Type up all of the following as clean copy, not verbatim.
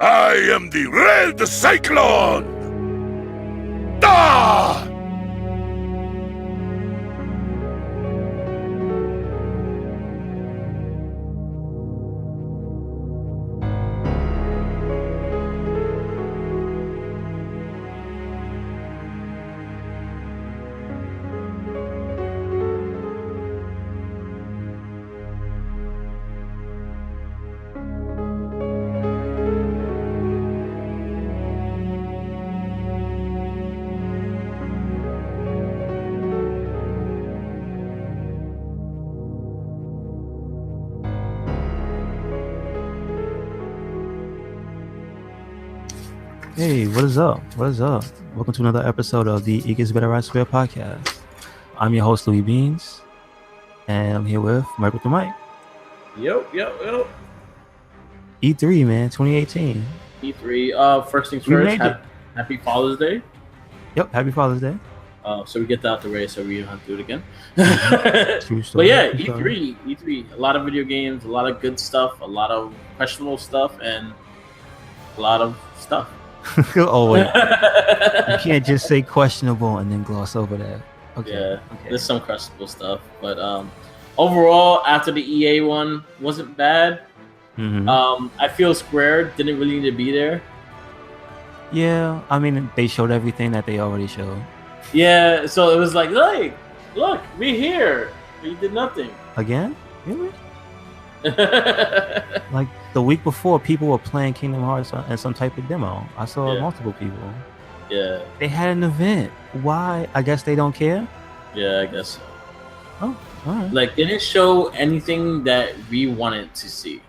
I am the Red Cyclone! Ah! Hey, what is up? What is up? Welcome to another episode of the It Gets Better I Swear podcast. I'm your host, Louis Beans, and I'm here with Mike with the mic. Yo. E3, man, 2018. E3. First things first, happy Father's Day. Yep, happy Father's Day. So we get that out the way so we don't have to do it again. True story. But yeah, E3. A lot of video games, a lot of good stuff, a lot of questionable stuff, and a lot of stuff. Oh, wait. You can't just say questionable and then gloss over that. Okay. Yeah, there's some questionable stuff. But overall, after the EA one, wasn't bad. Mm-hmm. I feel Square didn't really need to be there. Yeah, I mean, they showed everything that they already showed. Yeah, so it was like, look, we're here. We did nothing. Again? Really? Like the week before, people were playing Kingdom Hearts in some type of demo. I saw multiple people. Yeah. They had an event. Why? I guess they don't care? Yeah, I guess so. Oh, all right. Like, they didn't show anything that we wanted to see.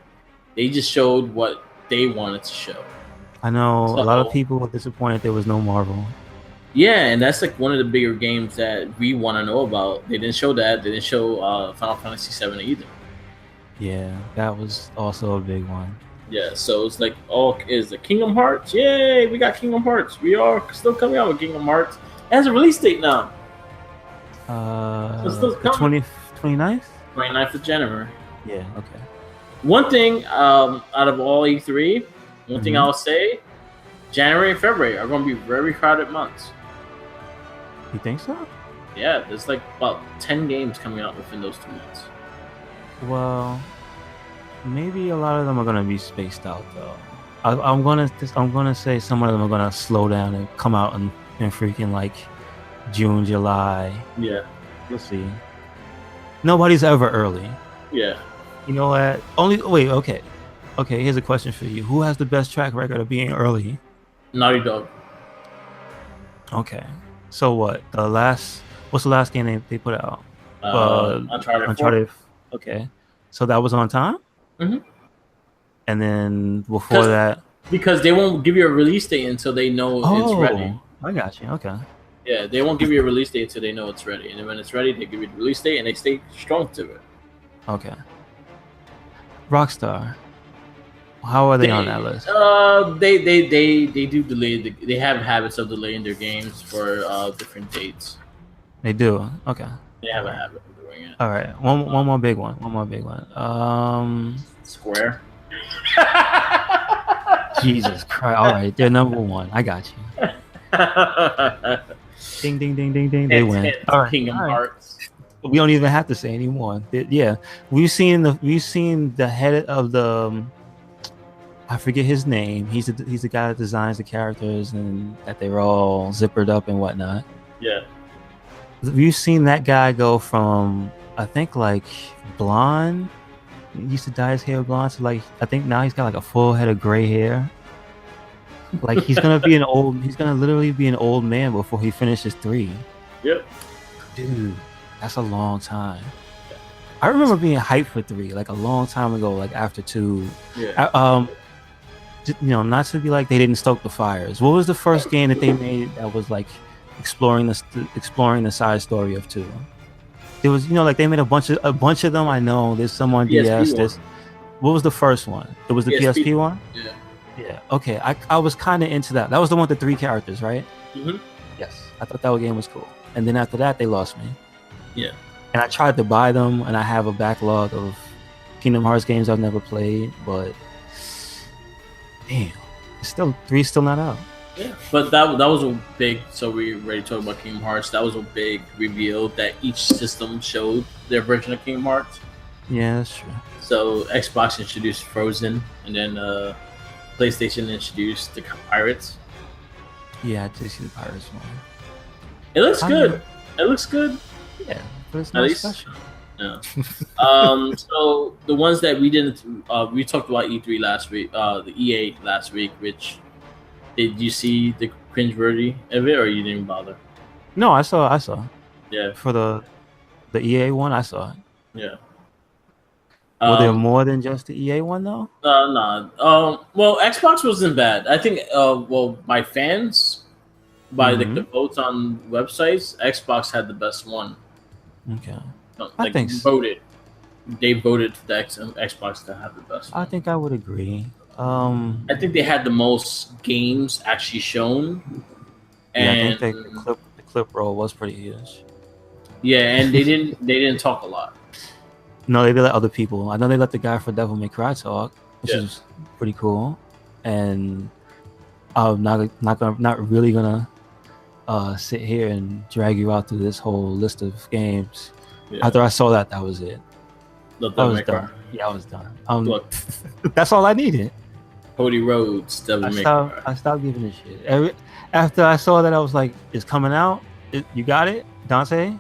They just showed what they wanted to show. I know a lot of people were disappointed there was no Marvel. Yeah, and that's like one of the bigger games that we want to know about. They didn't show that. They didn't show Final Fantasy VII either. Yeah, that was also a big one. Yeah, so it's like, is the Kingdom Hearts? Yay, we got Kingdom Hearts. We are still coming out with Kingdom Hearts. It has a release date now. So it's still coming. 29th? 29th of January. Yeah, okay. One thing out of all E3, one thing I'll say, January and February are going to be very crowded months. You think so? Yeah, there's like about 10 games coming out within those 2 months. Well, maybe a lot of them are gonna be spaced out though. I'm gonna say some of them are gonna slow down and come out in freaking like June, July. Yeah, we'll see. Nobody's ever early. Yeah. You know what? Okay. Here's a question for you: who has the best track record of being early? Naughty Dog. Okay. So what? What's the last game they put out? Uncharted. Okay, so that was on time. Mm-hmm. And then before that, because they won't give you a release date until they know it's ready. I got you. Okay. Yeah, they won't give you a release date until they know it's ready, and then when it's ready, they give you the release date, and they stay strong to it. Okay. Rockstar, how are they on that list? They do delay. They have habits of delaying their games for different dates. They do. Okay. They have a habit. All right, one more big one. Square. Jesus Christ! All right, they're number one. I got you. Ding, ding, ding, ding, ding. They win. All right. Kingdom Hearts. We don't even have to say anymore. Yeah, we've seen the head of the. I forget his name. He's the guy that designs the characters and that they were all zippered up and whatnot. Yeah. We've seen that guy go from, I think, like blonde. He used to dye his hair blonde to like, I think now he's got like a full head of gray hair. Like he's gonna literally be an old man before he finishes 3. Yep. Dude, that's a long time. I remember being hyped for 3, like a long time ago, like after 2. Yeah. Not to be like they didn't stoke the fires. What was the first game that they made that was like exploring the side story of 2? It was, like they made a bunch of them. I know there's some on DS. What was the first one? It was the PSP one. Yeah. Okay. I was kind of into that. That was the one with the 3 characters, right? Mm-hmm. Yes. I thought that game was cool. And then after that, they lost me. Yeah. And I tried to buy them, and I have a backlog of Kingdom Hearts games I've never played, but damn, Still, 3's still not out. Yeah, but that was a big. So we already talked about Kingdom Hearts. That was a big reveal that each system showed their version of Kingdom Hearts. Yeah, that's true. So Xbox introduced Frozen, and then PlayStation introduced the Pirates. Yeah, I did see the Pirates one. It looks good. It looks good. Yeah, but it's not special. No. So the ones that we didn't, we talked about E3 last week, the EA last week. Which did you see the cringeworthy of it, or you didn't bother? No, I saw. Yeah. For the EA one, I saw it. Yeah. Were there more than just the EA one though? No. Well, Xbox wasn't bad. I think. Well, by fans, by the votes on websites, Xbox had the best one. Okay. I think voted. They voted for the Xbox to have the best one. I think I would agree. I think they had the most games actually shown. And I think the clip roll was pretty huge. Yeah, and they didn't talk a lot. No, they let other people. I know they let the guy for Devil May Cry talk, which is pretty cool. And I'm not really gonna sit here and drag you out through this whole list of games. Yeah. After I saw that was it. I was done. Yeah, I was done. Look, that's all I needed. Cody Rhodes, Devil May Cry. I stopped giving a shit. After I saw that, I was like, "It's coming out. You got it, Dante."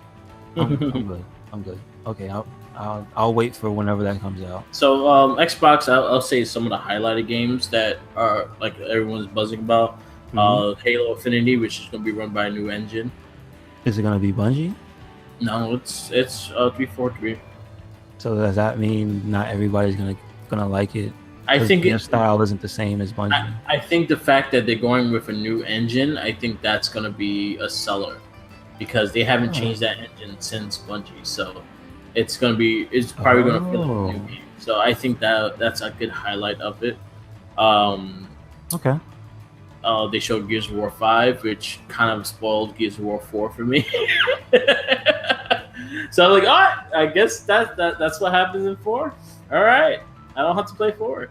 I'm good. I'm good. Okay, I'll wait for whenever that comes out. So Xbox, I'll say some of the highlighted games that are like everyone's buzzing about. Halo Infinity, which is going to be run by a new engine. Is it going to be Bungie? No, it's 343. So does that mean not everybody's gonna like it? I think their style isn't the same as Bungie. I think the fact that they're going with a new engine, I think that's going to be a seller because they haven't changed that engine since Bungie. So it's probably going to feel like a new game. So I think that's a good highlight of it. Okay. They showed Gears of War 5, which kind of spoiled Gears of War 4 for me. So I'm like, all right, I guess that's what happens in 4. All right, I don't have to play 4.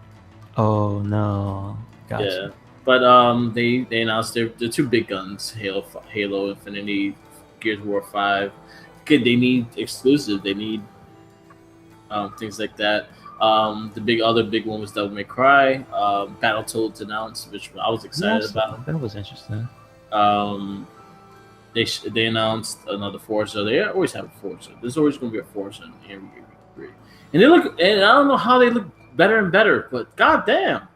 Oh no, gotcha. Yeah, but they announced the two big guns, Halo Infinity, Gears of War 5. Good, they need exclusive. They need things like that. The other big one was Devil May Cry. Battletoads announced, which I was excited about. That was interesting. They announced another Forza. They always have a Forza. There's always going to be a Forza in every. And they look, and I don't know how they look better and better, but goddamn.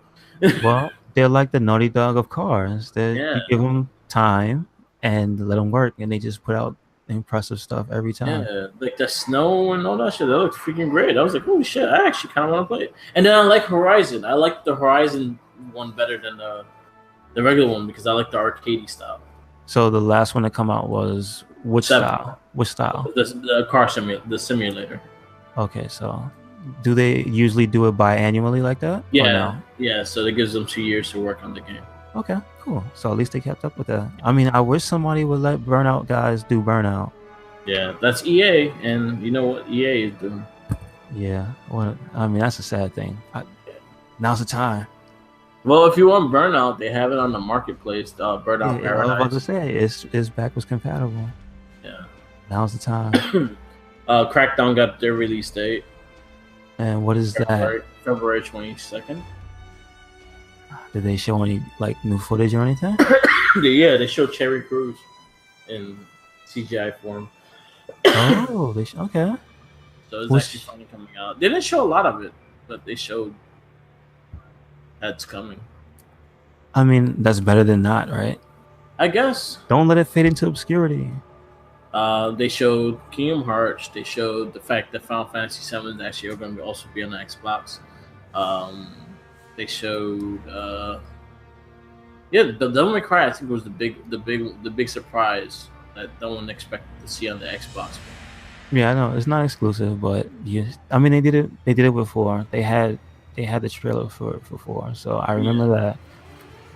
Well, they're like the Naughty Dog of cars. You give them time and let them work, and they just put out impressive stuff every time. Yeah, like the snow and all that shit. That looked freaking great. I was like, holy shit, I actually kind of want to play it. And then I like Horizon. I like the Horizon one better than the regular one because I like the arcadey style. So the last one to come out was which 7. style? Which style? The car simulator. Okay, so do they usually do it biannually like that? Yeah, yeah. So that gives them 2 years to work on the game. Okay, cool. So at least they kept up with that. I mean, I wish somebody would let Burnout guys do Burnout. Yeah, that's EA, and you know what EA is doing. Yeah, well, I mean, that's a sad thing. Now's the time. Well, if you want Burnout, they have it on the marketplace. Burnout Paradise. I was about to say it's backwards compatible. Yeah, now's the time. Crackdown got their release date. And what is that? February 22nd. Did they show any new footage or anything? Yeah, they showed Cherry Crews in CGI form. Oh, okay. So it's actually finally coming out. They didn't show a lot of it, but they showed that's coming. I mean, that's better than not, right? I guess. Don't let it fade into obscurity. They showed Kingdom Hearts. They showed the fact that Final Fantasy VII actually are going to also be on the Xbox. They showed, the Devil May Cry. I think was the big surprise that no one expected to see on the Xbox. Yeah, I know it's not exclusive, but I mean, they did it. They did it before. They had the trailer for 4, so I remember that.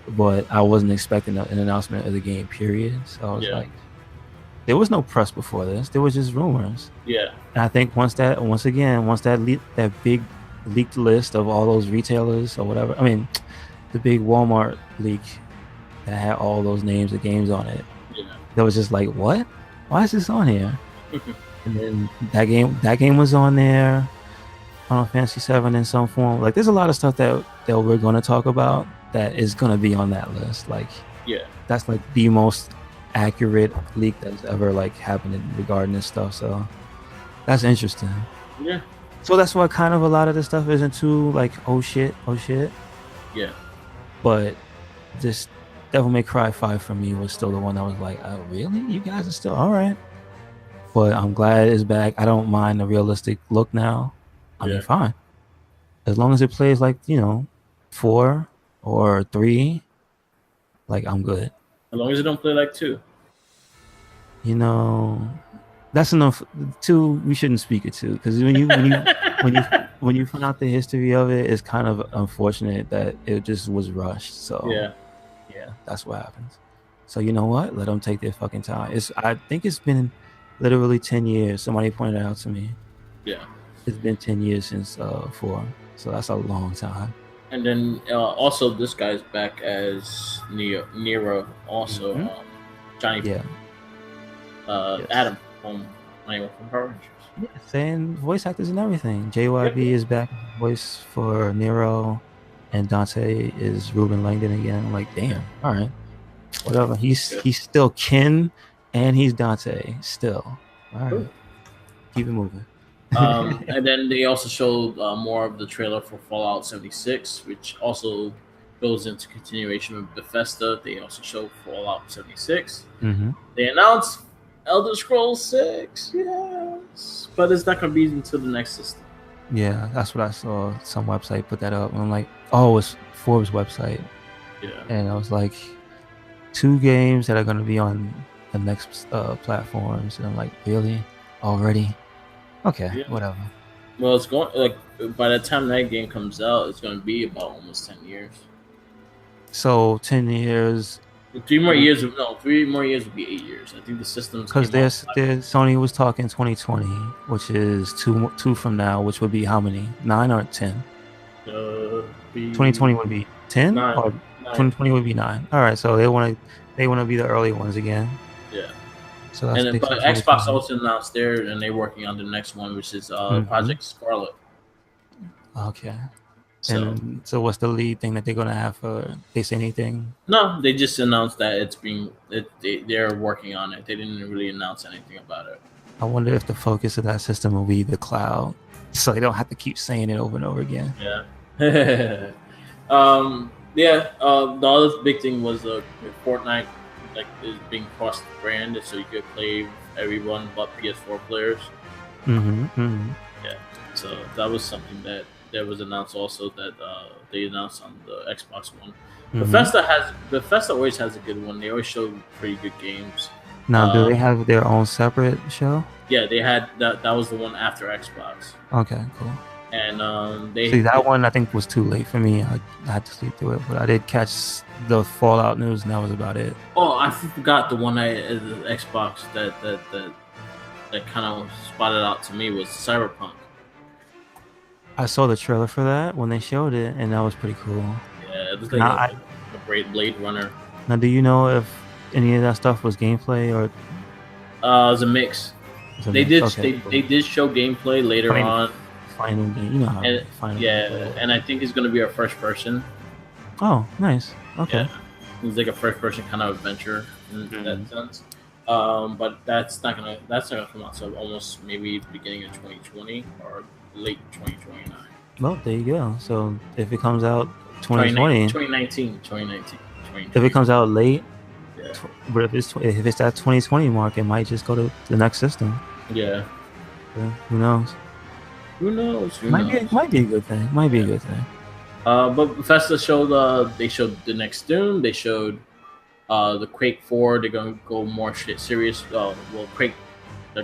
But I wasn't expecting an announcement of the game. Period. So I was like, there was no press before this. There was just rumors. Yeah. And I think once that big leaked list of all those retailers or whatever. I mean, the big Walmart leak that had all those names of games on it. Yeah. That was just like, what? Why is this on here? And then that game was on there. Final Fantasy 7 in some form. Like, there's a lot of stuff that we're going to talk about that is going to be on that list. Like, Yeah. that's like the most accurate leak that's ever like happened regarding this stuff. So that's interesting. Yeah. So that's why kind of a lot of this stuff isn't too like, oh shit. Yeah. But this Devil May Cry 5 for me was still the one that was like, oh really? You guys are still all right. But I'm glad it's back. I don't mind the realistic look now. I mean, fine. As long as it plays like, 4 or 3, like, I'm good. As long as it don't play like 2. That's enough. 2, we shouldn't speak of 2, because when you find out the history of it, it's kind of unfortunate that it just was rushed. So yeah, that's what happens. So you know what? Let them take their fucking time. I think it's been literally 10 years. Somebody pointed out to me. Yeah. It's been 10 years since 4, so that's a long time. And then also this guy's back as Nero. Also, Johnny. Yeah. Yes. Adam from Power Rangers. Yeah, saying voice actors and everything. JYB is back voice for Nero, and Dante is Ruben Langdon again. I'm like, damn. All right, whatever. He's still Ken, and he's Dante still. All right, keep it moving. And then they also showed more of the trailer for Fallout 76, which also goes into continuation of Bethesda. They also showed Fallout 76. Mm-hmm. They announced Elder Scrolls 6, yes, but it's not going to be until the next system. Yeah, that's what I saw. Some website put that up. And I'm like, oh, it's Forbes website. Yeah. And I was like, 2 games that are going to be on the next platforms. And I'm like, really? Already? Okay, whatever. Well, it's going by the time that game comes out, it's going to be about almost 10 years. So 10 years. 3 more years would be 8 years. I think the system's because Sony was talking 2020, which is two from now, which would be how many? 9 or 10? 2020 would be 10, or 2020 would be 9. All right, so they want to be the early ones again. Yeah. So that's and then, but Xbox also announced there, and they're working on the next one, which is Project Scarlet. Okay. So what's the lead thing that they're gonna have for? They say anything? No, they just announced that they're working on it. They didn't really announce anything about it. I wonder if the focus of that system will be the cloud, so they don't have to keep saying it over and over again. Yeah. The other big thing was Fortnite is being cross-branded, so you could play everyone but PS4 players. Yeah. So that was something that was announced also that they announced on the Xbox One. Bethesda always has a good one. They always show pretty good games. Now, do they have their own separate show? Yeah, they had that. That was the one after Xbox. Okay, cool. And that one I think was too late for me. I had to sleep through it, but I did catch the Fallout news, and that was about it. Oh, I forgot the one the Xbox that kind of spotted out to me was Cyberpunk. I saw the trailer for that when they showed it, and that was pretty cool. Yeah, it was like a great Blade Runner. Now, do you know if any of that stuff was gameplay or? It was a mix. They did show gameplay later on. Final game, you know how. And I think it's going to be a first person. Oh, nice. Okay. Yeah. It's like a first person kind of adventure in that sense. But that's not gonna come out until almost maybe beginning of 2020 or late 2029. Well, there you go. So if it comes out 2019. If it comes out late, but if it's that 2020 mark, it might just go to the next system. Yeah. Who knows? Might be a good thing. But Bethesda showed they showed the next Doom. They showed the Quake 4. They're gonna go more serious. The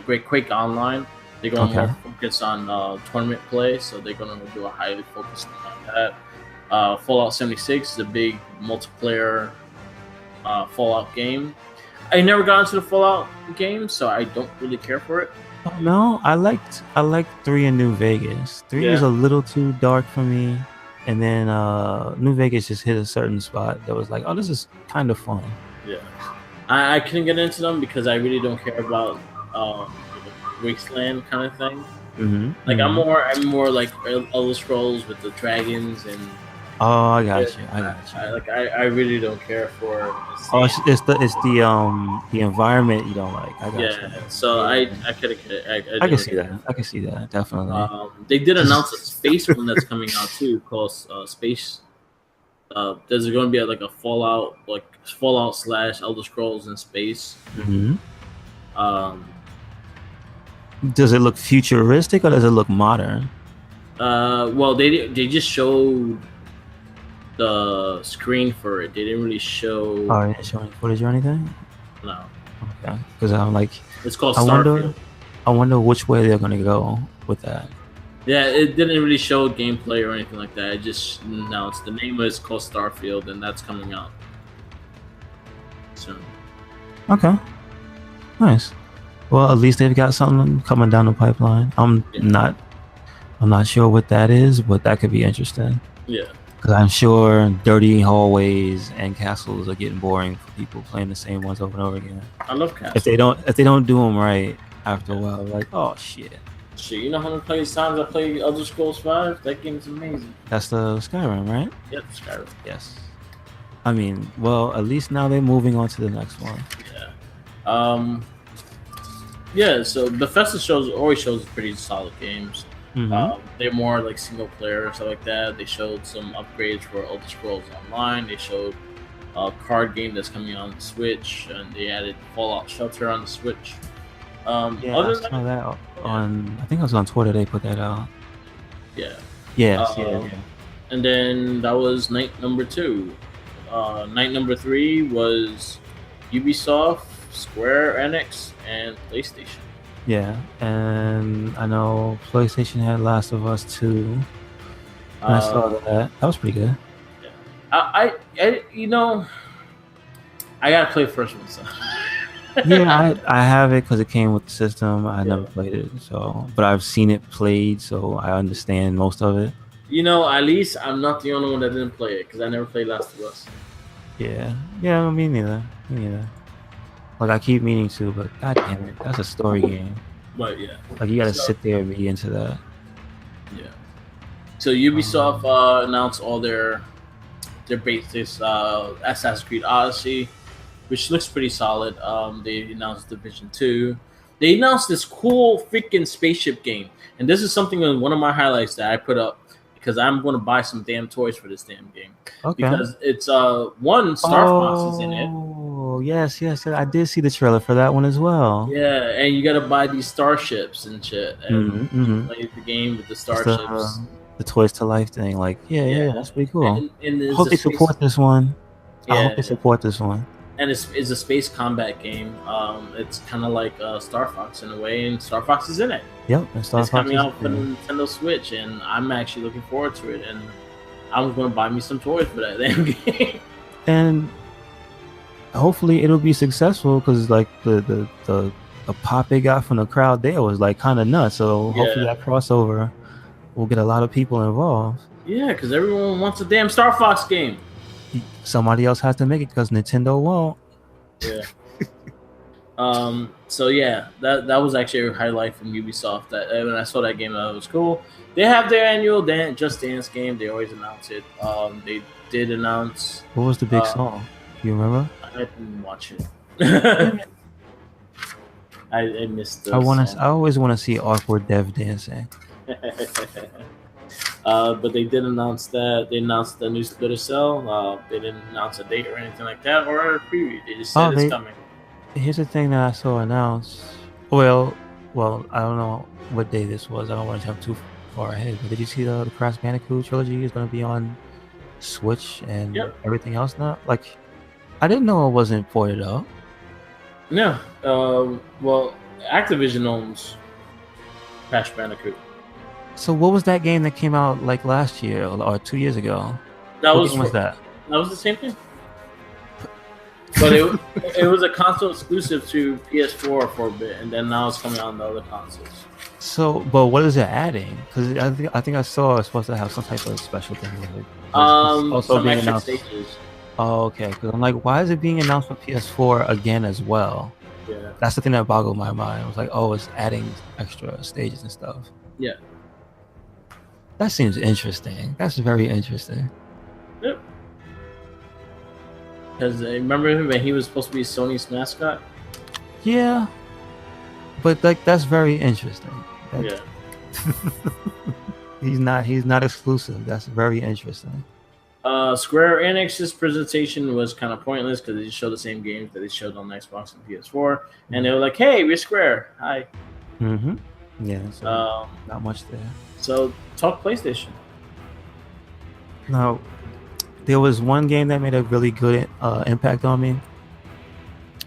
Great Quake Online. They're going to more focus on tournament play, so they're going to do a highly focused on that. Fallout 76 is a big multiplayer Fallout game. I never got into the Fallout game, so I don't really care for it. No, I liked 3 in New Vegas. 3 is a little too dark for me. and then New Vegas just hit a certain spot that was like, oh, this is kind of fun. Yeah, I couldn't get into them because I really don't care about Wasteland kind of thing. Like I'm more like Elder Scrolls with the dragons and. Oh, I got you. I really don't care for. Oh, it's the environment you don't like. I got you. So I could can see that. I can see that definitely. They did announce a space one that's coming out too, called Space. There's going to be like a Fallout / Elder Scrolls in space. Does it look futuristic or does it look modern? Well, they just showed the screen for it. They didn't really show. Oh, they didn't show any footage or anything? No. Okay. Because I'm like, it's called Starfield. I wonder which way they're gonna go with that. Yeah, it didn't really show gameplay or anything like that. It just announced the name is called Starfield, and that's coming out soon. Okay. Nice. Well, at least they've got something coming down the pipeline. I'm not sure what that is, but that could be interesting. Yeah. Because I'm sure dirty hallways and castles are getting boring for people playing the same ones over and over again. I love castles. If they don't do them right after a while, like, oh shit. Shit, you know how many times I played Elder Scrolls 5? That game's amazing. That's the Skyrim, right? Yep, Skyrim. Yes. I mean, well, at least now they're moving on to the next one. Yeah. Yeah, so Bethesda always shows pretty solid games. They're more like single player and stuff like that. They showed some upgrades for Elder Scrolls Online. They showed a card game that's coming on the Switch, and they added Fallout Shelter on the Switch. I saw that on. I think it was on Twitter. They put that out. Yeah. Yeah. And then that was night number 2. Night number 3 was Ubisoft, Square Enix, and PlayStation. Yeah, and I know PlayStation had Last of Us 2. I saw that. That was pretty good. Yeah. I gotta play the first one. So. Yeah, I have it because it came with the system. I never played it, but I've seen it played, so I understand most of it. At least I'm not the only one that didn't play it because I never played Last of Us. Yeah, me neither. Like I keep meaning to, but god damn it, that's a story game. But yeah, like you gotta sit there and be into that. Yeah. So Ubisoft announced all their bases. Assassin's Creed Odyssey, which looks pretty solid. They announced Division 2. They announced this cool freaking spaceship game, and this is something in one of my highlights that I put up because I'm going to buy some damn toys for this damn game. Okay. Because it's one Star Fox is in it. Oh yes, I did see the trailer for that one as well. Yeah, and you got to buy these starships and shit, and play the game with the starships. The Toys to Life thing, like that's pretty cool. And I hope they support this one. I hope they support this one. And it's a space combat game. It's kind of like Star Fox in a way, and Star Fox is in it. Yep, and it's coming out for the Nintendo Switch, and I'm actually looking forward to it. And I'm going to buy me some toys for that damn game. And hopefully it'll be successful because like the pop it got from the crowd there was like kind of nuts. So hopefully that crossover will get a lot of people involved. Yeah, because everyone wants a damn Star Fox game. Somebody else has to make it because Nintendo won't. Yeah. So yeah, that was actually a highlight from Ubisoft. That when I saw that game, that was cool. They have their annual Just Dance game. They always announce it. They did announce. What was the big song? You remember? I didn't watch it. I missed. I always want to see awkward dev dancing. But they did announce that. They announced the new Splinter Cell. They didn't announce a date or anything like that or a preview. They just said it's coming. Here's the thing that I saw announced. Well, I don't know what day this was. I don't want to jump too far ahead. But did you see the Crash Bandicoot trilogy is going to be on Switch and everything else now? Like, I didn't know it wasn't ported up. No. Well, Activision owns Crash Bandicoot. So what was that game that came out like last year or 2 years ago? What game was that? That was the same thing. But it was a console exclusive to PS4 for a bit, and then now it's coming out on the other consoles. So, but what is it adding? Because I think I saw it's supposed to have some type of special thing with it. It's also Some being extra announced. stages. Oh, okay. Because I'm like, why is it being announced for PS4 again as well? Yeah. That's the thing that boggled my mind. I was like, oh, it's adding extra stages and stuff. Yeah. That seems interesting. That's very interesting. Yep. Because remember when he was supposed to be Sony's mascot? Yeah, but like that's very interesting. Yeah. He's not exclusive. That's very interesting. Square Enix's presentation was kind of pointless because they just showed the same games that they showed on Xbox and PS4, and they were like, "Hey, we're Square. Hi." Mm-hmm. Yeah. So not much there. So talk PlayStation. Now, there was one game that made a really good impact on me.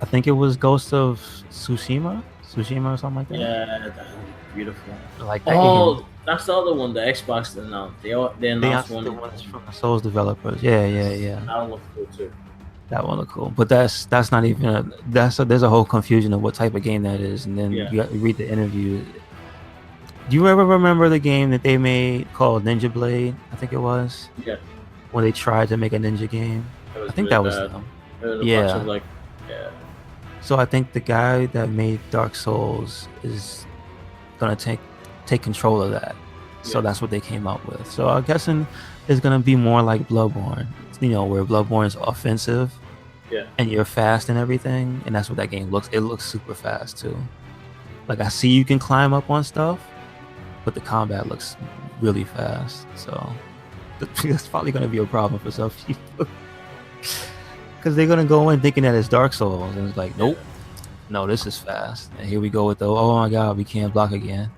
I think it was Ghost of Tsushima or something like that. Yeah, that was beautiful. Like that game. That's the other one. The Xbox announced. They announced one. The ones from the Souls developers. Yeah. That one looks cool too. That one looked cool, but that's not even there's a whole confusion of what type of game that is, and then you read the interview. Do you ever remember the game that they made called Ninja Blade? I think it was. Yeah. When they tried to make a ninja game, I think that was them. Yeah. So I think the guy that made Dark Souls is gonna take control of that. So that's what they came up with. So I'm guessing it's gonna be more like Bloodborne, where Bloodborne is offensive, and you're fast and everything, and that's what that game looks. It looks super fast too. Like I see you can climb up on stuff, but the combat looks really fast. So that's probably gonna be a problem for some people. Because they're gonna go in thinking that it's Dark Souls, and it's like, nope, no, this is fast. And here we go with the oh my god, we can't block again.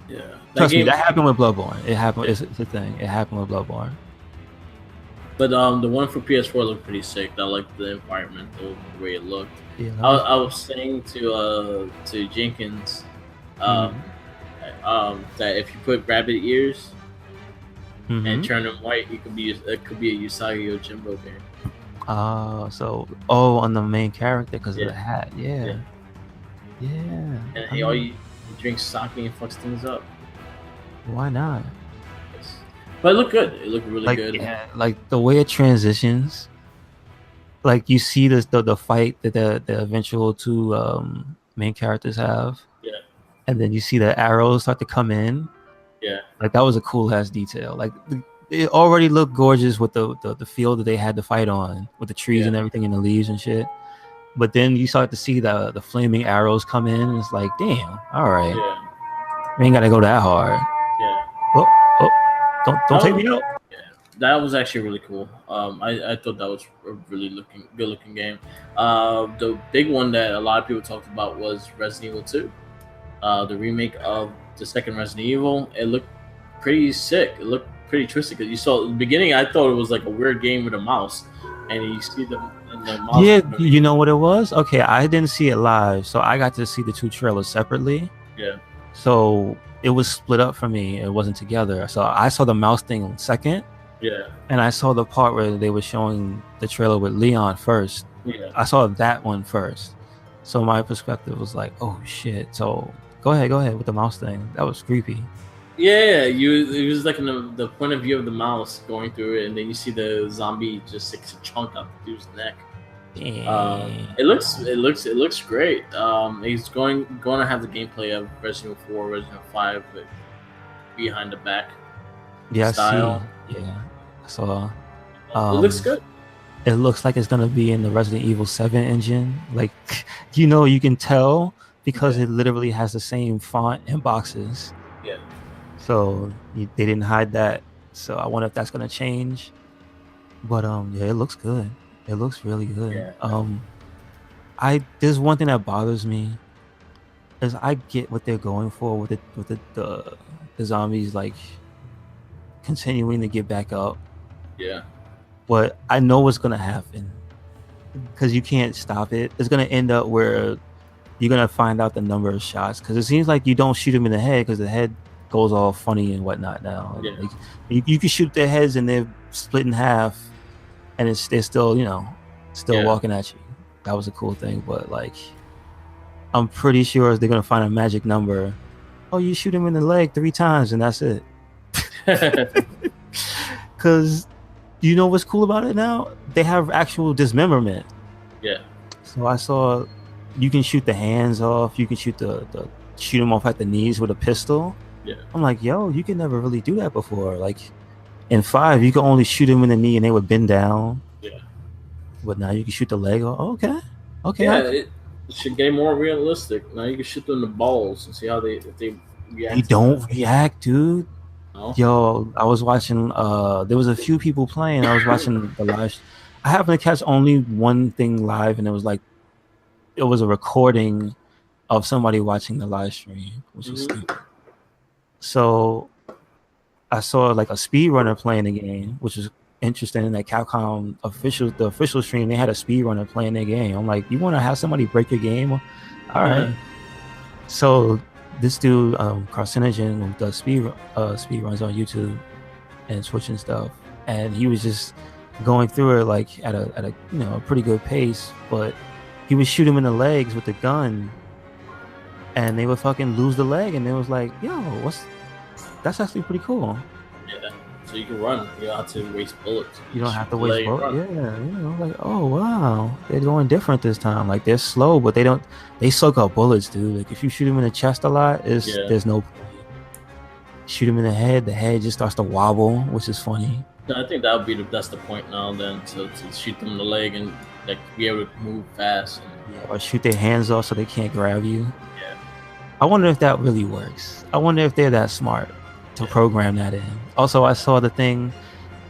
Yeah, trust me, that happened with Bloodborne. It happened. It's a thing. It happened with Bloodborne. But the one for PS4 looked pretty sick. I liked the environment, the way it looked. Yeah, I was saying to Jenkins, that if you put rabbit ears and turn them white, it could be a Usagi Yojimbo game. On the main character because of the hat. Yeah. And he drinks sake and fucks things up. Why not? But it looked good. It looked really good. Yeah, like the way it transitions. Like you see the fight that the eventual two main characters have. Yeah. And then you see the arrows start to come in. Yeah. Like that was a cool ass detail. Like it already looked gorgeous with the field that they had to fight on, with the trees and everything and the leaves and shit. But then you start to see the flaming arrows come in, and it's like, damn, all right. Yeah. We ain't gotta go that hard. Yeah. Don't take me out. Yeah. That was actually really cool. I thought that was a really good looking game. The big one that a lot of people talked about was Resident Evil 2. The remake of the second Resident Evil. It looked pretty sick. It looked pretty twisted because you saw at the beginning. I thought it was like a weird game with a mouse, and you see the mouse. Yeah, you know what it was? Okay, I didn't see it live, so I got to see the two trailers separately. Yeah. So it was split up for me. It wasn't together. So I saw the mouse thing second. Yeah. And I saw the part where they were showing the trailer with Leon first. Yeah. I saw that one first. So my perspective was like, oh shit. So go ahead with the mouse thing. That was creepy. Yeah, it was like in the point of view of the mouse going through it, and then you see the zombie just takes a chunk out the dude's neck. It looks great. He's going to have the gameplay of Resident Evil 4, Resident Evil 5, but behind the back. Yeah, style. I see. Yeah, I saw. It looks good. It looks like it's gonna be in the Resident Evil 7 engine. Like, you can tell because it literally has the same font and boxes. Yeah. So they didn't hide that. So I wonder if that's gonna change. But it looks good. It looks really good. Yeah. There's one thing that bothers me is I get what they're going for with the zombies like continuing to get back up. Yeah. But I know what's gonna happen because you can't stop it. It's gonna end up where you're gonna find out the number of shots because it seems like you don't shoot them in the head because the head goes all funny and whatnot now. Yeah. Like, you can shoot their heads and they're split in half, and they're still walking at you. That was a cool thing, but like I'm pretty sure they're gonna find a magic number oh, you shoot him in the leg 3 times and that's it. Because you know what's cool about it now? They have actual dismemberment. Yeah. So I saw you can shoot the hands off. You can shoot shoot them off at the knees with a pistol. Yeah. I'm like, yo, you can never really do that before. Like in 5, you could only shoot them in the knee and they would bend down. Yeah. But now you can shoot the leg off. Okay. Yeah, it should get more realistic. Now you can shoot them in the balls and see how they react. They don't react, dude. No? Yo, I was watching. There was a few people playing. I was watching the live. I happened to catch only one thing live, and it was a recording of somebody watching the live stream, which is stupid. So I saw like a speedrunner playing the game, which is interesting. That Capcom the official stream, they had a speedrunner playing their game. I'm like, you want to have somebody break your game? All right. So this dude, Carcinogen, who does speed runs on YouTube and Twitch and stuff, and he was just going through it like at a a pretty good pace, but he would shoot him in the legs with the gun, and they would fucking lose the leg, and it was like, yo, that's actually pretty cool. Yeah, so you can run. You don't have to waste bullets. You don't have to waste bullets. Yeah, like, oh wow, they're going different this time. Like they're slow, but they soak up bullets, dude. Like if you shoot them in the chest a lot, there's no point. Shoot him in the head just starts to wobble, which is funny. I think that's the point now. Then to shoot them in the leg and like be able to move fast. Or shoot their hands off so they can't grab you. Yeah. I wonder if that really works. I wonder if they're that smart to program that in. Also, I saw the thing,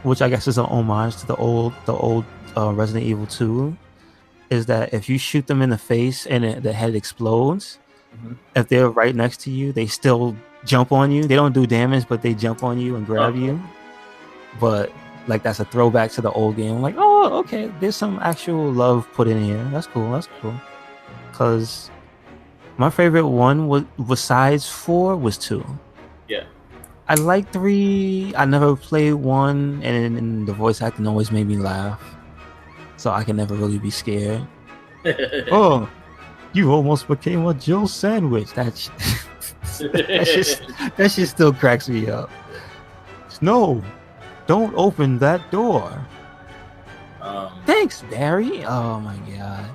which I guess is an homage to the old Resident Evil 2, is that if you shoot them in the face and the head explodes, if they're right next to you, they still jump on you. They don't do damage, but they jump on you and grab you. But like that's a throwback to the old game. I'm like, oh, okay, there's some actual love put in here. That's cool. Because my favorite one was, besides 4, was 2. Yeah. I like 3. I never played 1, and the voice acting always made me laugh. So I can never really be scared. Oh, you almost became a Jill sandwich. That shit still cracks me up. No, don't open that door. Thanks, Barry. Oh my god.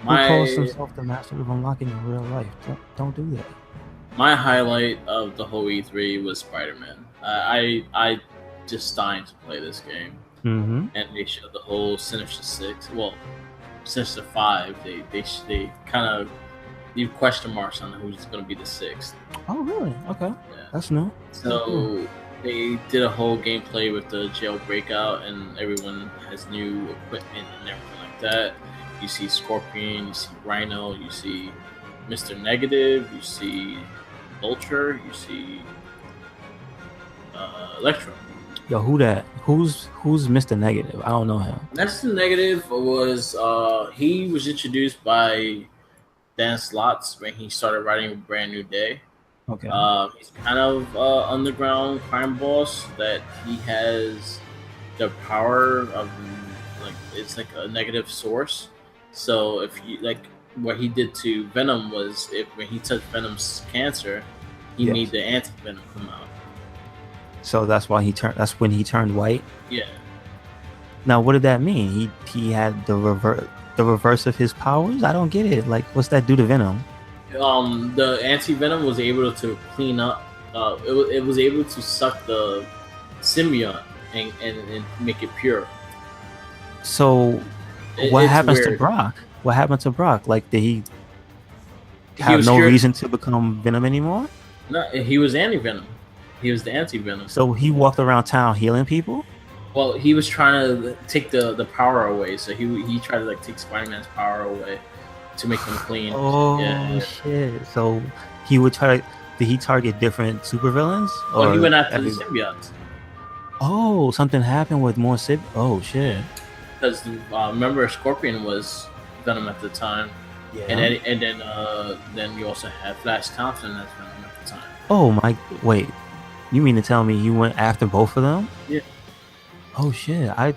Who calls himself the master of unlocking in real life? Don't do that. My highlight of the whole E3 was Spider-Man. I just dying to play this game. And they showed the whole Sinister 6. Well, Sinister 5. They kind of leave question marks on who's going to be the 6th. Oh, really? Okay. Yeah. That's new. So they did a whole gameplay with the jail breakout, and everyone has new equipment and everything like that. You see Scorpion, you see Rhino, you see Mr. Negative, you see Vulture, you see Electro. Yo, who that? Who's Mr. Negative? I don't know him. Mr. Negative was he was introduced by Dan Slotts when he started writing Brand New Day. Okay. He's kind of underground crime boss that he has the power of like it's like a negative source. So if you like what he did to Venom was when he touched Venom's cancer, he made the anti-venom come out. So that's why that's when he turned white. Yeah. Now, what did that mean? He had the reverse of his powers. I don't get it. Like, what's that do to Venom? The anti-venom was able to clean up. It was able to suck the symbiote and make it pure. So, what happens to Brock? What happened to Brock? Like, did he have no reason to become Venom anymore? No, he was anti-venom. He was the anti-venom. So he walked around town healing people? Well, he was trying to take the power away. So he tried to like take Spider-Man's power away to make him clean. Oh shit! So he would try. Did he target different supervillains? Well, he went after the symbiotes. Oh, something happened with more Oh shit! Because remember, Scorpion was Venom at the time. Yeah. And then you also had Flash Thompson as Venom at the time. Oh my! Wait. You mean to tell me you went after both of them? Yeah. Oh shit! I'd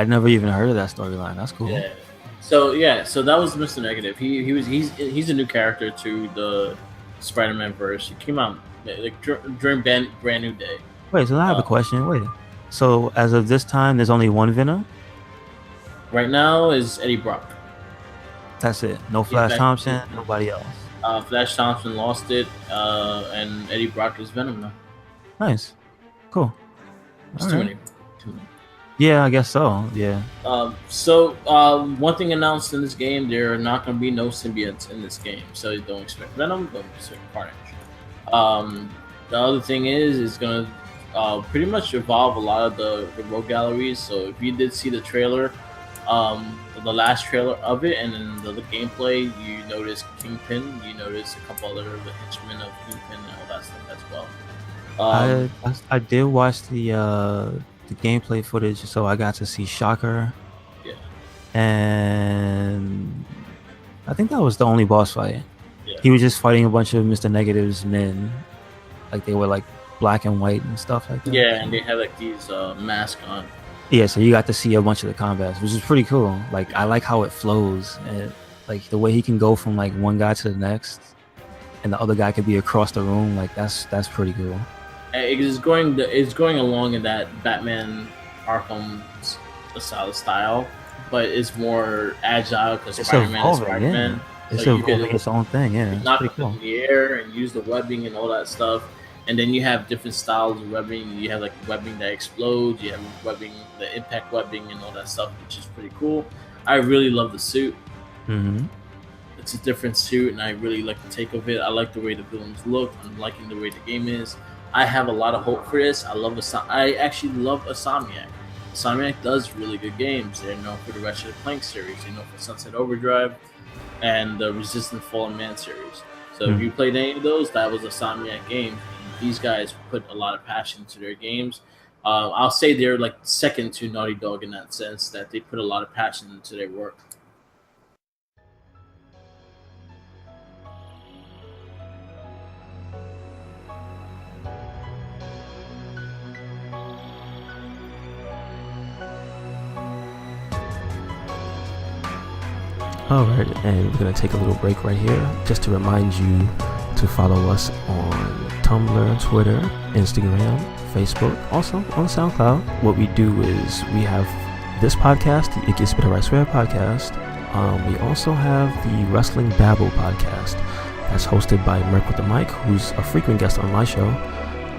never even heard of that storyline. That's cool. Yeah. So that was Mr. Negative. He's a new character to the Spider-Man verse. It came out like during brand new day. Wait, so I have a question. Wait, so as of this time, there's only one Venom? Right now is Eddie Brock. That's it. No Flash Thompson. Nobody else. Flash Thompson lost it, and Eddie Brock is Venom now. Nice, cool. It's too many. Yeah, I guess so. Yeah. So one thing announced in this game, there are not going to be no symbiotes in this game. So don't expect Venom, don't expect Carnage. The other thing is going to pretty much evolve a lot of the rogue galleries. So if you did see the trailer, the last trailer of it, and then the gameplay, you notice Kingpin, you notice a couple other henchmen of Kingpin and all that stuff as well. I did watch the gameplay footage, so I got to see Shocker. Yeah. And I think that was the only boss fight. Yeah. He was just fighting a bunch of Mr. Negative's men, like they were like black and white and stuff like that. Yeah, and they had like these masks on. Yeah, so you got to see a bunch of the combats, which is pretty cool. Like I like how it flows, and like the way he can go from like one guy to the next, and the other guy could be across the room. Like that's pretty cool. It's going along in that Batman Arkham style, but it's more agile because Spider-Man is Spider-Man. Yeah. It's evolving its own thing. Yeah, it's knock up in the air and use the webbing and all that stuff. And then you have different styles of webbing. You have like webbing that explodes. You have webbing, the impact webbing, and all that stuff, which is pretty cool. I really love the suit. Mm-hmm. It's a different suit, and I really like the take of it. I like the way the villains look. I'm liking the way the game is. I have a lot of hope for this. I actually love Insomniac. Insomniac does really good games. They're known for the Ratchet & Clank series. They're known for Sunset Overdrive and the Resistance Fallen Man series. So if you played any of those, that was a Insomniac game. These guys put a lot of passion into their games. I'll say they're like second to Naughty Dog in that sense, that they put a lot of passion into their work. Alright, and we're going to take a little break right here just to remind you to follow us on Tumblr, Twitter, Instagram, Facebook, also on SoundCloud. What we do is we have this podcast, the It Gets Better I Swear podcast. We also have the Wrestling Babble podcast that's hosted by Merc with the Mic, who's a frequent guest on my show,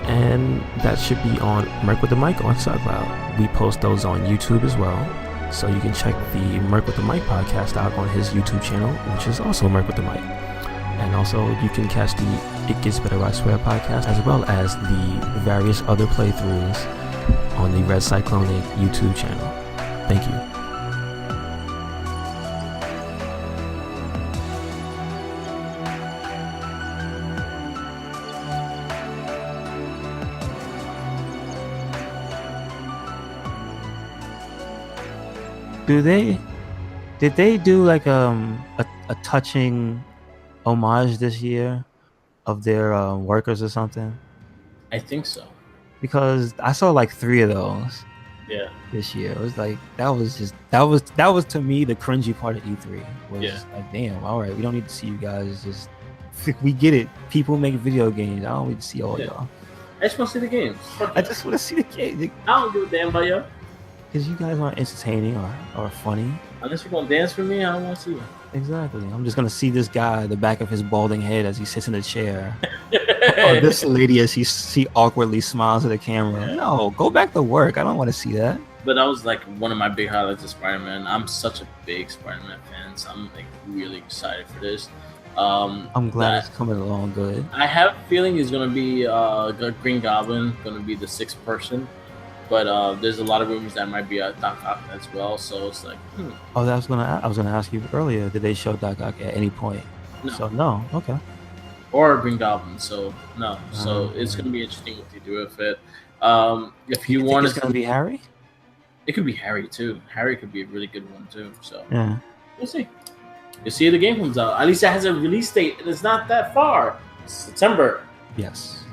and that should be on Merc with the Mic on SoundCloud. We post those on YouTube as well. So you can check the Merc with the Mic podcast out on his YouTube channel, which is also Merc with the Mic. And also you can catch the It Gets Better I Swear podcast as well as the various other playthroughs on the RedCycloneInc YouTube channel. Thank you. Did they do like a touching homage this year of their workers or something? I think so. Because I saw like 3 of those. Yeah. This year. It was like that was to me the cringy part of E3. Was like, damn, all right, we don't need to see you guys just we get it. People make video games. I don't need to see all y'all. I just want to see the games. I just want to see the game. I don't give a damn about y'all. Because you guys aren't entertaining or funny. Unless you're going to dance for me, I don't want to see you. Exactly. I'm just going to see this guy, the back of his balding head as he sits in a chair. Or this lady as she awkwardly smiles at the camera. Yeah. No, go back to work. I don't want to see that. But that was like one of my big highlights of Spider-Man. I'm such a big Spider-Man fan, so I'm like really excited for this. I'm glad it's coming along good. I have a feeling it's going to be Green Goblin, going to be the 6th person. But there's a lot of rumors that might be Doc Ock as well, so it's like. Oh, I was gonna ask you earlier. Did they show Doc Ock at any point? No. So no, okay. Or Green Goblin, so no. So it's gonna be interesting what they do with it. If you want, it's gonna be Harry. It could be Harry too. Harry could be a really good one too. So yeah, we'll see. You'll see if the game comes out. At least it has a release date, and it's not that far. It's September. Yes.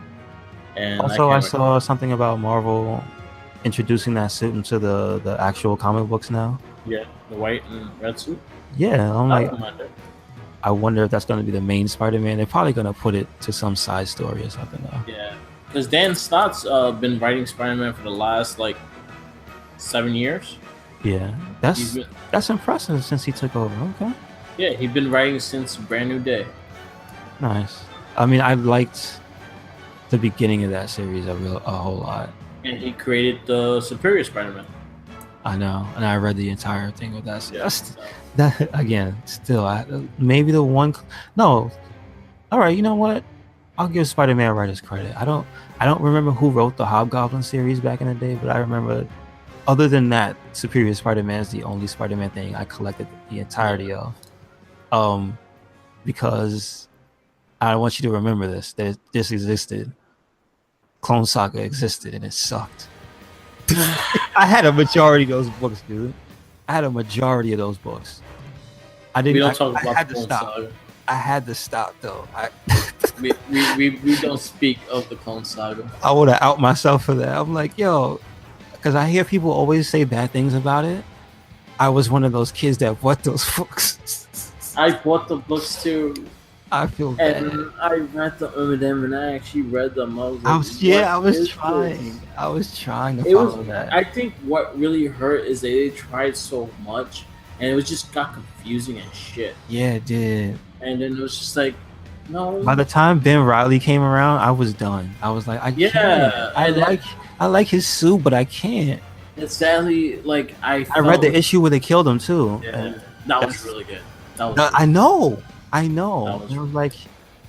And also, I saw something about Marvel introducing that suit into the actual comic books now. Yeah, the white and red suit. Yeah, I'm like, I wonder if that's going to be the main Spider-Man. They're probably going to put it to some side story or something though. Yeah, because Dan Slott's been writing Spider-Man for the last like 7 years. Yeah, that's impressive since he took over. Okay. Yeah, he's been writing since Brand New Day. Nice. I mean, I liked the beginning of that series a whole lot. And he created the Superior Spider-Man. I know, and I read the entire thing with that. Yeah, That again, still, maybe the one. No, all right. You know what? I'll give Spider-Man writers credit. I don't remember who wrote the Hobgoblin series back in the day, but I remember. Other than that, Superior Spider-Man is the only Spider-Man thing I collected the entirety of. Because I want you to remember this: that this existed. Clone Saga existed, and it sucked. I had a majority of those books, dude. I had a majority of those books. I didn't. We don't talk I about had the to Clone stop. Saga. I had to stop though. We don't speak of the Clone Saga. I would have out myself for that. I'm like, yo, because I hear people always say bad things about it. I was one of those kids that bought those books. I bought the books too. I feel bad. And I read them, and I actually read them. I was trying. I was trying to follow that. I think what really hurt is they tried so much, and it was just got confusing and shit. Yeah, it did. And then it was just like, no. By the time Ben Riley came around, I was done. I was like, I can't. I like his suit, but I can't. And sadly, like I read the issue where they killed him too. Yeah, that was really good. I know. I was like,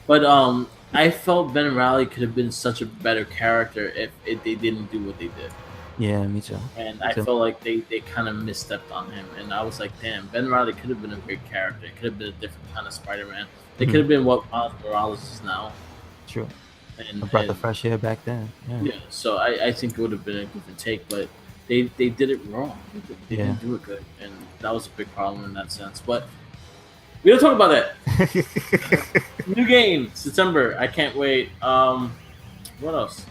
but I felt Ben Riley could have been such a better character if they didn't do what they did. Yeah, me too. And I felt like they kind of misstepped on him, and I was like, damn, Ben Riley could have been a great character. It could have been a different kind of Spider-Man. They could have been what Miles Morales is now. True. And brought the fresh air back then. Yeah. So I think it would have been a different take, but they did it wrong. They didn't do it good, and that was a big problem in that sense. But we don't talk about that. New game, September. I can't wait. What else?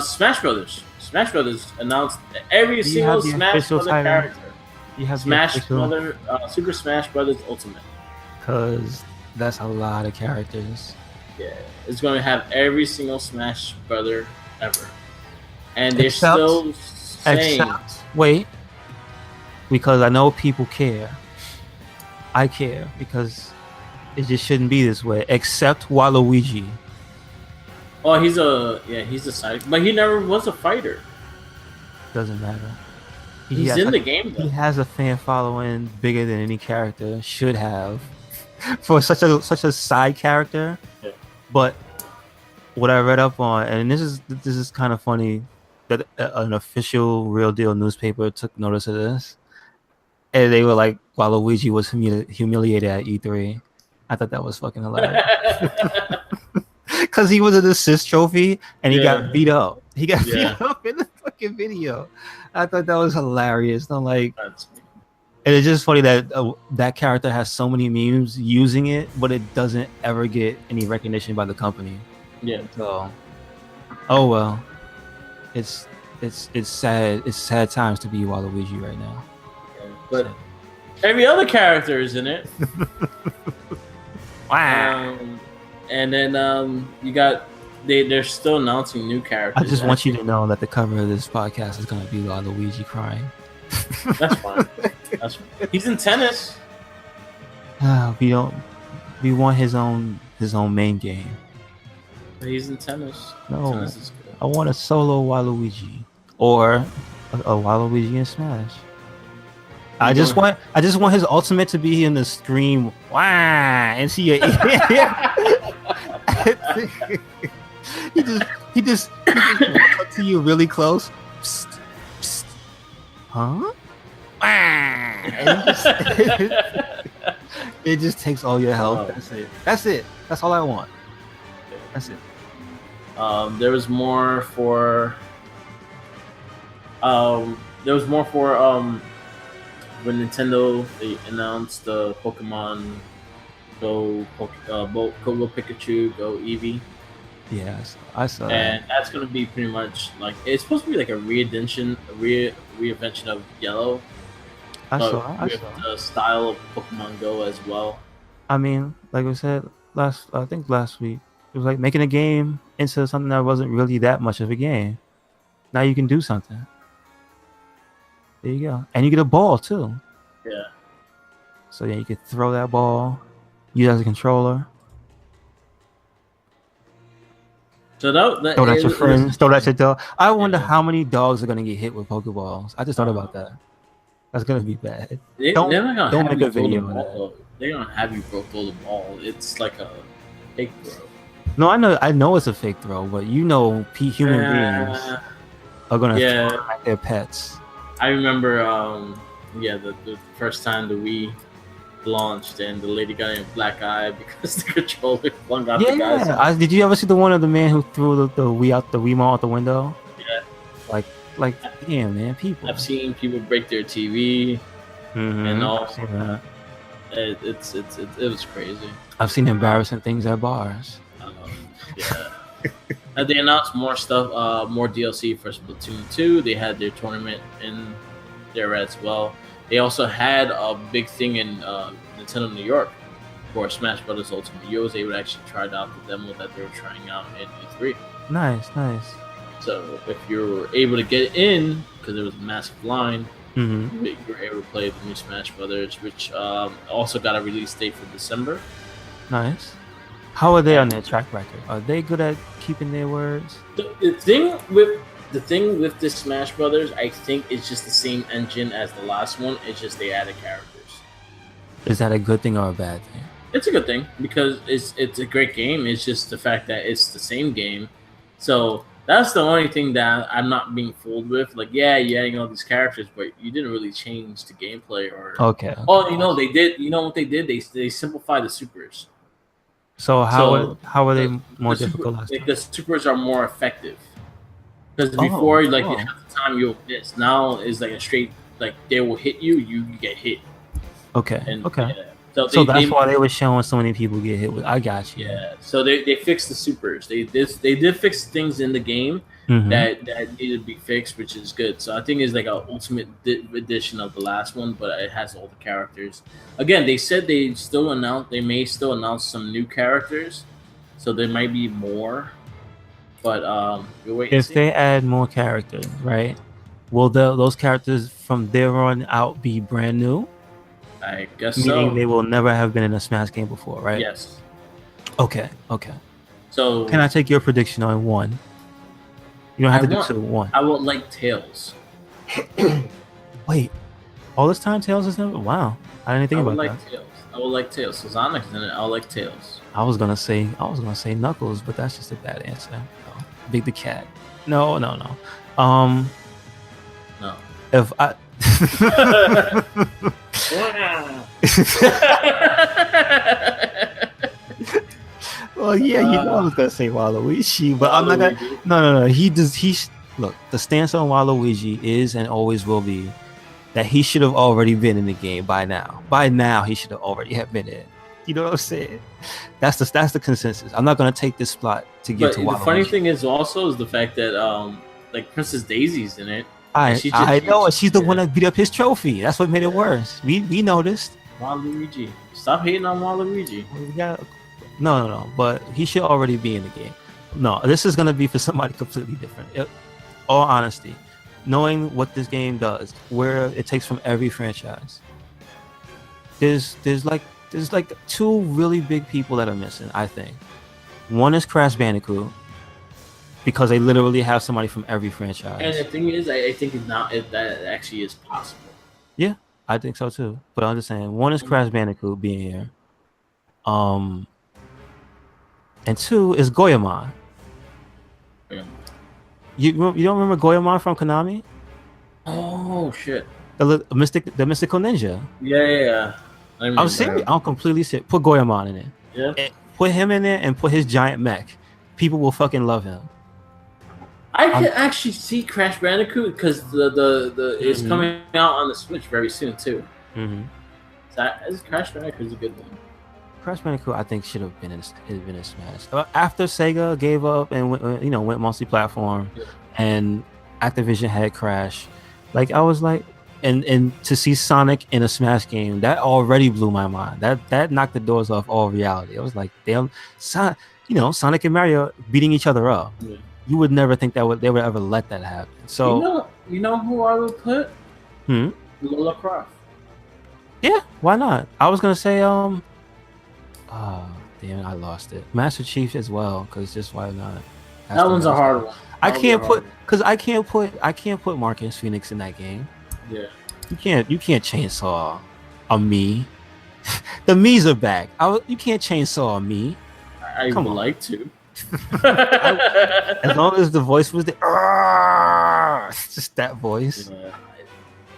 Smash Brothers. Smash Brothers announced every single Smash Brothers character. You have Super Smash Brothers Ultimate. Because that's a lot of characters. Yeah, it's going to have every single Smash Brother ever, and they're still saying. Wait, because I know people care. I care because it just shouldn't be this way. Except Waluigi. Oh, he's a side, but he never was a fighter. Doesn't matter. He's in the game though. He has a fan following bigger than any character should have for such a side character. Yeah. But what I read up on, and this is kind of funny, that an official Real Deal newspaper took notice of this. And they were like, Waluigi was humiliated at E3. I thought that was fucking hilarious. Because he was an assist trophy and he got beat up. He got beat up in the fucking video. I thought that was hilarious. I'm like, and it's just funny that that character has so many memes using it, but it doesn't ever get any recognition by the company. Yeah. So, oh well, it's sad. It's sad times to be Waluigi right now. But every other character is in it. Wow. And then you got they're still announcing new characters. I just want you to know that the cover of this podcast is going to be Waluigi crying. That's fine. That's fine. He's in tennis. We want his own main game. He's in tennis. No, tennis is good. I want a solo Waluigi or a Waluigi in Smash. I just want his ultimate to be in the stream, wow, and see your he just walks up to you really close, psst, psst. Huh? It just takes all your health. That's it. That's all I want. That's it. There was more for. When Nintendo they announced the Pokemon Go Pikachu, Go Eevee. Yes, I saw and that. That's gonna be pretty much like it's supposed to be like a reinvention of Yellow. I saw the style of Pokemon Go as well. I mean, like I said I think last week, it was like making a game into something that wasn't really that much of a game. Now you can do something. There you go, and you get a ball too. Yeah. So yeah, you can throw that ball. Use it as a controller. So that Throw that at your friends. Throw that at your dog. I wonder Yeah. how many dogs are gonna get hit with Pokeballs. I just thought about that. That's gonna be bad. They're Don't not gonna don't have make you a throw the video of ball. that. Though. They're gonna have you throw the ball. It's like a fake throw. No, I know it's a fake throw, but human beings are gonna throw them like their pets. I remember, the first time the Wii launched and the lady got a black eye because the controller flung out the guy's. Did you ever see the one of the man who threw the Wiimote out the window? Yeah. Like, damn, man, people. I've seen people break their TV and all. I've seen that. It was crazy. I've seen embarrassing things at bars. Yeah. They announced more stuff, more DLC for Splatoon 2. They had their tournament in there as well. They also had a big thing in Nintendo New York for Smash Brothers Ultimate. You was able to actually try out the demo that they were trying out in E3. Nice. So if you were able to get in, because there was a massive line, you were able to play the new Smash Brothers, which also got a release date for December. Nice. How are they on their track record? Are they good at keeping their words? The thing with this Smash Brothers, I think it's just the same engine as the last one. It's just they added characters. Is that a good thing or a bad thing? It's a good thing because it's a great game. It's just the fact that it's the same game. So that's the only thing that I'm not being fooled with. Like, yeah, you're adding all these characters, but you didn't really change the gameplay or. Okay. Oh, they did. You know what they did? They simplified the supers. So how are they more difficult? The supers are more effective. Because before, half the time you'll miss. Now is like a straight, like they will hit you, you get hit. Okay. Yeah. So that's why they were showing so many people get hit with. I got you. Yeah. So they fixed the supers. They did fix things in the game that needed to be fixed, which is good. So I think it's like an ultimate edition of the last one, but it has all the characters. Again, they said they may still announce some new characters, so there might be more. But we'll wait. If they add more characters, right? Will those characters from there on out be brand new? I guess Meaning so. they will never have been in a Smash game before, right? Yes. Okay. So can I take your prediction on one? You don't have to do two. One. I would like Tails. Wait, all this time Tails is never. Wow, I didn't think about that. Tails. I would like Tails. So Sonic's in it. I would like Tails. I was gonna say Knuckles, but that's just a bad answer. No. Big the Cat. No. No. If I. Well, yeah, I was gonna say Waluigi, but I'm not gonna. No. Look, the stance on Waluigi is and always will be that he should have already been in the game by now. By now, he should have already have been in. You know what I'm saying? That's the consensus. I'm not gonna take this plot to get to Waluigi. The funny thing is the fact that like Princess Daisy's in it. I know, she's the one that beat up his trophy. That's what made it worse. We noticed. Waluigi, stop hating on Waluigi. No. But he should already be in the game. No, this is gonna be for somebody completely different. All honesty, knowing what this game does, where it takes from every franchise. There's like two really big people that are missing. I think one is Crash Bandicoot. Because they literally have somebody from every franchise. And the thing is, I think that actually is possible. Yeah, I think so too. But I'm just saying, one is Crash Bandicoot being here. And two is Goemon. Yeah. You don't remember Goemon from Konami? Oh shit! The mystical ninja. Yeah. I'm serious. I'm completely serious. Put Goemon in it. Yeah. And put him in there and put his giant mech. People will fucking love him. I can actually see Crash Bandicoot because the it's coming out on the Switch very soon too. So Crash Bandicoot is a good one. Crash Bandicoot, I think, should have been in Smash. After Sega gave up and went multi-platform, and Activision had Crash, like I was like, and to see Sonic in a Smash game, that already blew my mind. That knocked the doors off all reality. I was like, damn, Sonic and Mario beating each other up. Yeah. You would never think that they would ever let that happen. So you know who I would put? Lola Croft. Yeah, why not? I was gonna say oh damn, I lost it. Master Chief as well, because just why not? That one's a hard one. I can't put Marcus Phoenix in that game. Yeah. You can't chainsaw a me. The me's are back. You can't chainsaw a me. I would like to. As long as the voice was there, just that voice.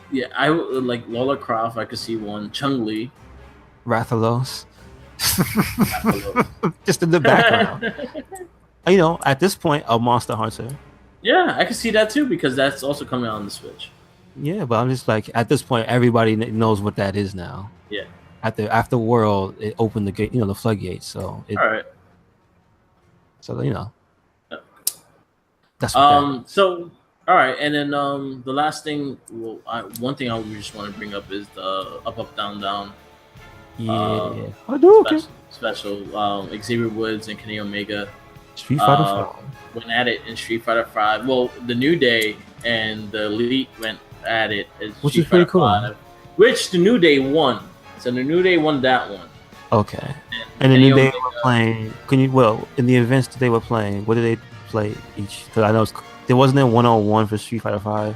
Yeah, I would like Lola Croft. I could see one. Chun-Li, Rathalos. Just in the background. At this point, a Monster Hunter. Yeah, I could see that too because that's also coming out on the Switch. Yeah, but I'm just like, at this point, everybody knows what that is now. Yeah. After World, it opened the gate, the floodgates. So all right. So that's what So all right, and then the last thing, one thing I just want to bring up is the up down down. Yeah, I do. Special Xavier Woods and Kenny Omega. Street Fighter 5 went at it in Street Fighter 5. Well, the New Day and the Elite went at it, which is pretty cool. 5, which the New Day won. So the New Day won that one. Okay. And the New Day were playing. In the events that they were playing, what did they play each? Because I know there wasn't a 1-on-1 for Street Fighter 5.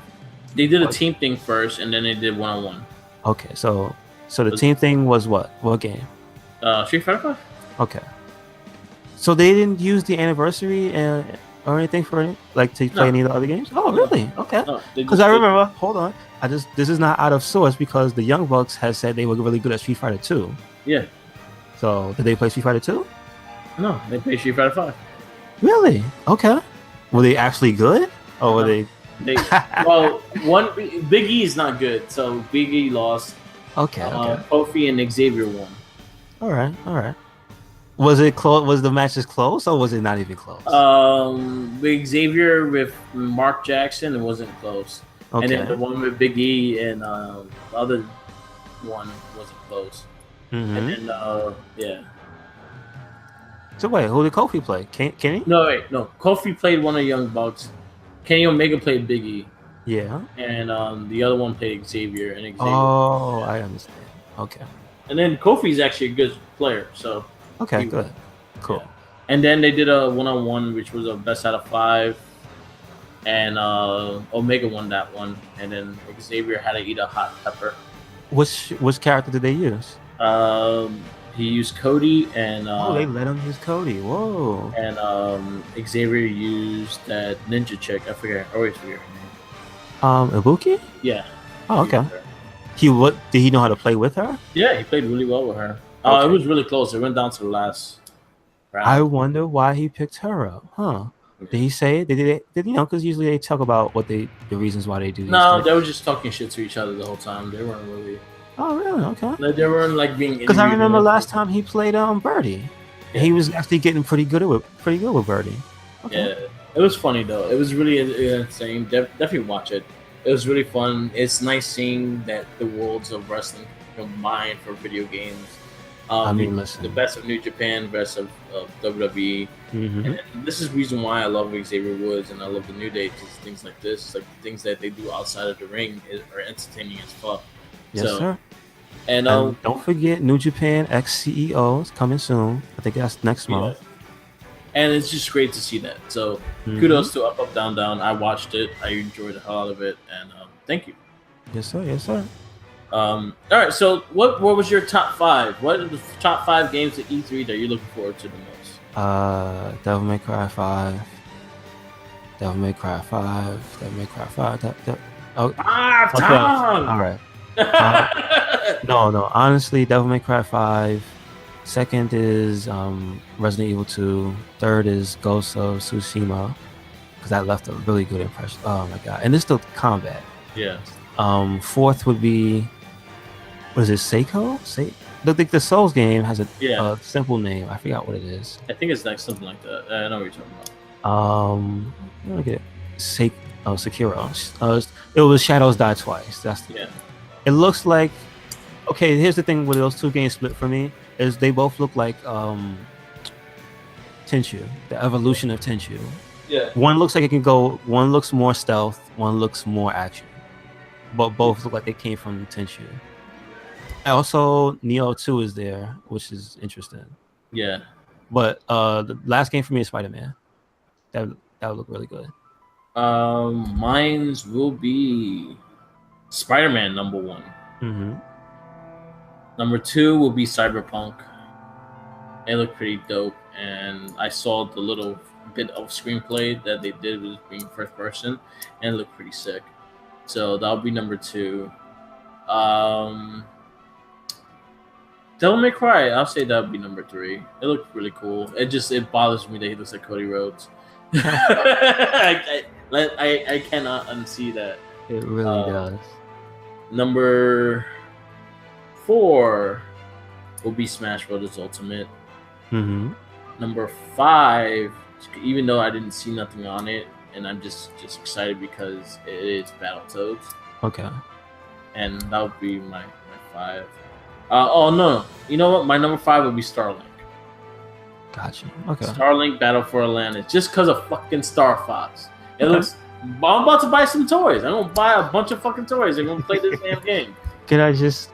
They did a team thing first, and then they did 1-on-1. Okay, so the team thing was what? What game? Street Fighter 5. Okay. So they didn't use the anniversary or anything to play any of the other games? Oh, really? Okay. Because I remember. Hold on. This is not out of source because the Young Bucks has said they were really good at Street Fighter 2. Yeah. So did they play Street Fighter 2? No, they played Street Fighter 5. Really? Okay. Were they actually good? Or were they? Big E is not good, so Big E lost. Okay. Kofi and Xavier won. All right. Was it close? Was the matches close, or was it not even close? Xavier with Mark Jackson, it wasn't close. Okay. And then the one with Big E and the other one wasn't close. Mm-hmm. And then yeah. So wait, who did Kofi play? Kenny? No. Kofi played one of the Young Bucks. Kenny Omega played Big E. Yeah. And the other one played Xavier and Xavier. Oh, I understand. Okay. And then Kofi's actually a good player, so. Okay, good. Cool. Yeah. And then they did a 1-on-1, which was a best out of 5. And Omega won that one. And then Xavier had to eat a hot pepper. Which character did they use? He used Cody and they let him use Cody. Whoa. And Xavier used that ninja chick. I always forget her name. Ibuki? Yeah. Oh, okay. Did he know how to play with her? Yeah, he played really well with her. Okay. It was really close. It went down to the last round. I wonder why he picked her up. Huh? Did he say it? Did because usually they talk about the reasons why they do these No, things. they were just talking shit to each other the whole time. They weren't really. Oh, really? Okay. They weren't being. Because I remember last time he played Birdie, and he was actually getting pretty good with Birdie. Okay. Yeah, it was funny though. It was really insane. Definitely watch it. It was really fun. It's nice seeing that the worlds of wrestling combined for video games. Listen. The best of New Japan, best of WWE. Mm-hmm. And this is the reason why I love Xavier Woods and I love the New Day. Just things like this, like the things that they do outside of the ring are entertaining as fuck. Yes, sir. And don't forget New Japan X CEO is coming soon. I think that's next month. And it's just great to see that. So kudos to Up Down Down. I watched it. I enjoyed the hell out of it. And thank you. Yes, sir. All right. So what was your top 5? What are the top 5 games at E3 that you're looking forward to the most? Devil May Cry 5. Devil May Cry 5. Oh, Tom! All right. No. Honestly, Devil May Cry 5. Second is Resident Evil 2. Third is Ghost of Tsushima, because that left a really good impression. Oh my god! And this still combat. Yeah. Fourth would be, what is it? Seiko? The Souls game has a simple name. I forgot what it is. I think it's like something like that. I know what you're talking about. Let me get it. Oh, Sekiro. It was Shadows Die Twice. That's the Yeah. It looks like okay. Here's the thing with those two games split for me is they both look like Tenchu, the evolution of Tenchu. Yeah. One looks like it can go. One looks more stealth. One looks more action. But both look like they came from Tenchu. Also, Neo 2 is there, which is interesting. Yeah. But the last game for me is Spider-Man. That would look really good. Mine's will be Spider-Man number 1. Mm-hmm. Number 2 will be Cyberpunk. It looked pretty dope, and I saw the little bit of screenplay that they did with being first person, and it looked pretty sick. So that'll be number 2. Devil May Cry, I'll say that would be number 3. It looked really cool. It bothers me that he looks like Cody Rhodes. I cannot unsee that. It really does. Number 4 will be Smash Bros. Ultimate. Mm-hmm. Number 5, even though I didn't see nothing on it, and I'm just excited because it is Battletoads. Okay. And that would be my 5. No. You know what? My number 5 would be Starlink. Gotcha. Okay. Starlink Battle for Atlantis. Just because of fucking Star Fox. It Okay. looks... I'm about to buy some toys. I'm going to buy a bunch of fucking toys. I'm going to play this damn game. Can I just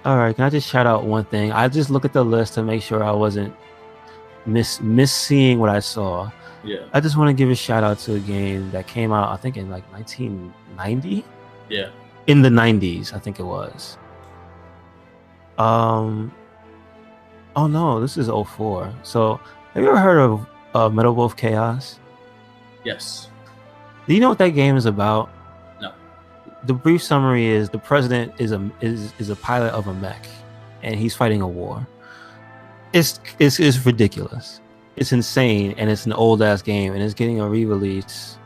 shout out one thing? I just look at the list to make sure I wasn't misseeing what I saw. Yeah. I just want to give a shout out to a game that came out, I think, in like 1990. Yeah. In the 90s, I think it was. Oh no, this is 04. So, have you ever heard of Metal Wolf Chaos? Yes. Do you know what that game is about? No. The brief summary is the president is a pilot of a mech, and he's fighting a war. It's ridiculous. It's insane, and it's an old ass game, and it's getting a re-release.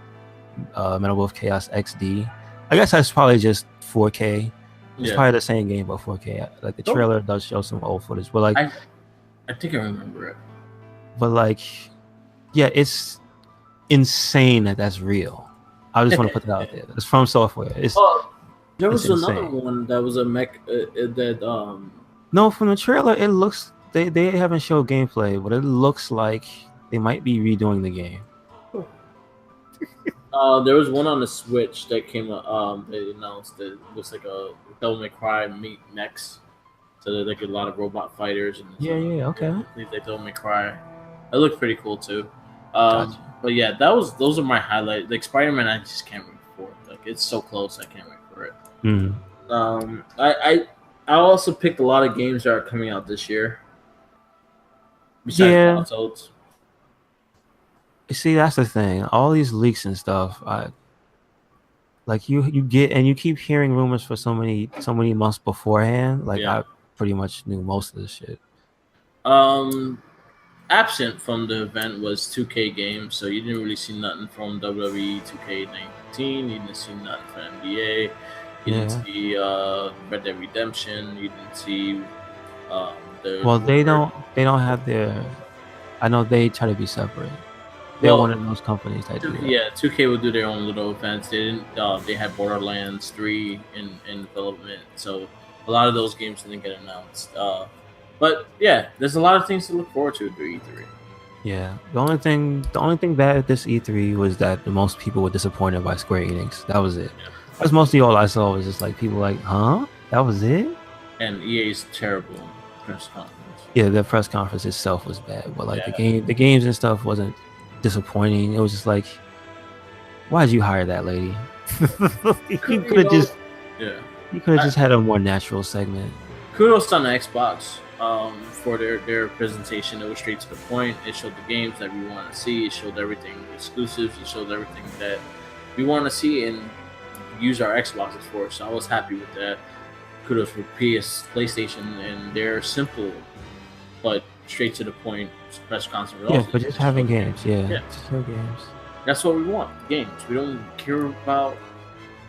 Metal Wolf Chaos XD. I guess that's probably just 4K. It's probably the same game, but 4K. Like the trailer does show some old footage, but like I think I remember it. But like, yeah, it's insane that that's real. I just want to put that out there. It's from software. There was it's another insane. one that was a mech No, from the trailer, it looks they haven't showed gameplay, but it looks like they might be redoing the game. there was one on the Switch that came they announced that it looks like a Devil May Cry meet mechs. So there's like a lot of robot fighters and Okay. They Devil May Cry. It looked pretty cool too. Gotcha. But yeah, those are my highlights. Like Spider-Man, I just can't wait for it. Like it's so close, I can't wait for it. Mm. I also picked a lot of games that are coming out this year. Besides Battletoads. You see, that's the thing. All these leaks and stuff, you get and you keep hearing rumors for so many months beforehand. I pretty much knew most of this shit. Absent from the event was 2K games, so you didn't really see nothing from WWE 2K19. You didn't see nothing from NBA. You didn't see Red Dead Redemption. You didn't see they don't have their. I know they try to be separate. They're one of those companies that do that. Yeah, 2K will do their own little events. They didn't. They had Borderlands 3 in development, so a lot of those games didn't get announced. But yeah, there's a lot of things to look forward to at the E3. Yeah, the only thing bad at this E3 was that the most people were disappointed by Square Enix. That was it. Yeah. That's mostly all I saw. Was just like people like, huh? That was it? And EA's terrible press conference. Yeah, the press conference itself was bad, but like the games and stuff wasn't disappointing. It was just like, why'd you hire that lady? You could have just had a more natural segment. Kudos on the Xbox for their presentation. It was straight to the point. It showed the games that we want to see. It showed everything exclusives. It showed everything that we want to see and use our Xboxes for. So I was happy with that. Kudos for PlayStation and their simple but straight to the point press conference. Yeah, but just having games. Just show games. That's what we want. Games. We don't care about.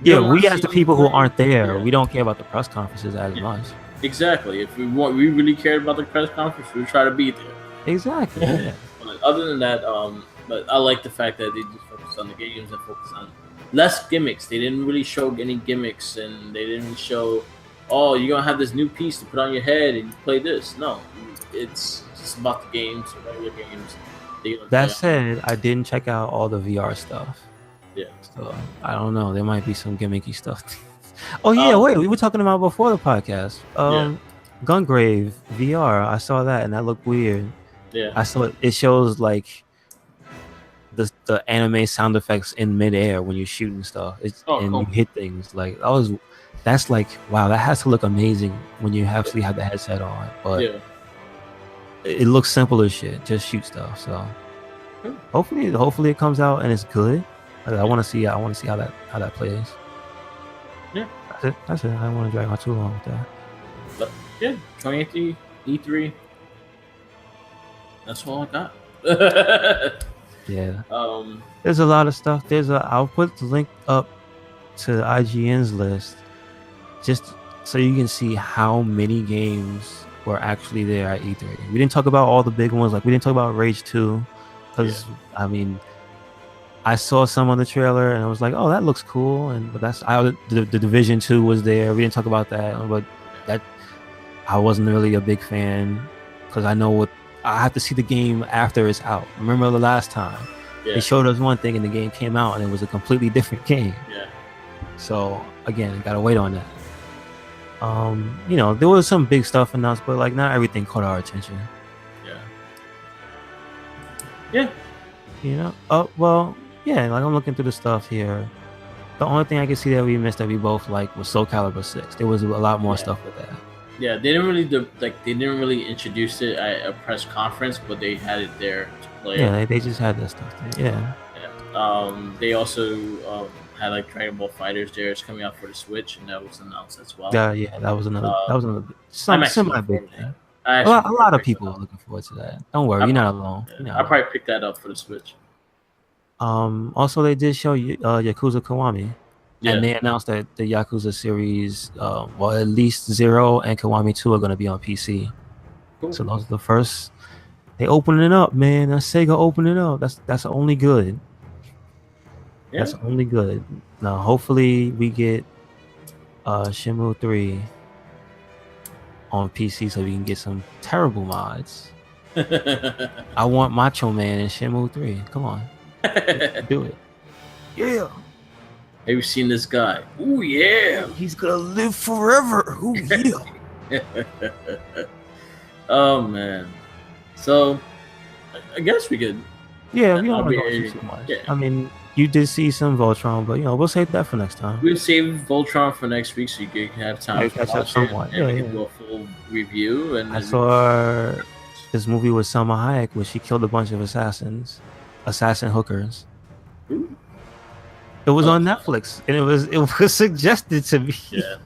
We as the people who aren't there, we don't care about the press conferences as much. Exactly. If we really cared about the press conference, we'd try to be there. Exactly. Yeah. But other than that, but I like the fact that they just focus on the games and focus on less gimmicks. They didn't really show any gimmicks, and they didn't show, oh, you're gonna have this new piece to put on your head and you play this. No, it's just about the games, the regular games. That said, I didn't check out all the VR stuff. Yeah. So I don't know. There might be some gimmicky stuff. Oh yeah, wait. We were talking about before the podcast. Gungrave VR. I saw that and that looked weird. Yeah. I saw it. It shows like the anime sound effects in midair when you're shooting stuff. And you hit things. Like that's like, wow, that has to look amazing when you actually have the headset on. But it looks simple as shit. Just shoot stuff. So hopefully it comes out and it's good. Like, I want to see how that plays. Yeah, that's it. I don't want to drag on too long with that. But yeah, 2018 E3. That's all I got. Yeah. There's a lot of stuff. I'll put the link up to IGN's list just so you can see how many games were actually there at E3. We didn't talk about all the big ones. Like we didn't talk about Rage 2 because I mean, I saw some on the trailer and I was like, oh, that looks cool. But the Division 2 was there. We didn't talk about that, but that I wasn't really a big fan because I know what I have to see the game after it's out. Remember the last time they showed us one thing and the game came out and it was a completely different game. Yeah. So again, I gotta wait on that. There was some big stuff announced, but like not everything caught our attention. Yeah. Yeah, like I'm looking through the stuff here. The only thing I can see that we missed that we both like was Soul Calibur 6. There was a lot more stuff with that. Yeah, they didn't really introduce it at a press conference, but they had it there to play. Yeah, they just had that stuff there. Yeah. They also had like Dragon Ball Fighters there. It's coming out for the Switch, and that was announced as well. Yeah, that was another semi big thing. A lot of people are looking forward to that. Don't worry, you're not alone. I'll probably pick that up for the Switch. Also, they did show Yakuza Kiwami, and they announced that the Yakuza series, at least 0 and Kiwami 2 are going to be on PC. Cool. So those are the first. They opening it up, man. That's Sega opening it up. That's only good. Yeah. That's only good. Now, hopefully, we get Shenmue 3 on PC so we can get some terrible mods. I want Macho Man in Shenmue 3. Come on. Do it. Yeah. Have you seen this guy? Oh yeah. He's gonna live forever. Oh yeah. Oh man. So I guess we could. Yeah, we don't want to go too much. Yeah. I mean, you did see some Voltron, but we'll save that for next time. We'll save Voltron for next week so you can have time to catch up somewhat. And we can do a full review. And I saw this movie with Selma Hayek where she killed a bunch of assassin hookers. Ooh. It was on Netflix and it was suggested to me. Yeah.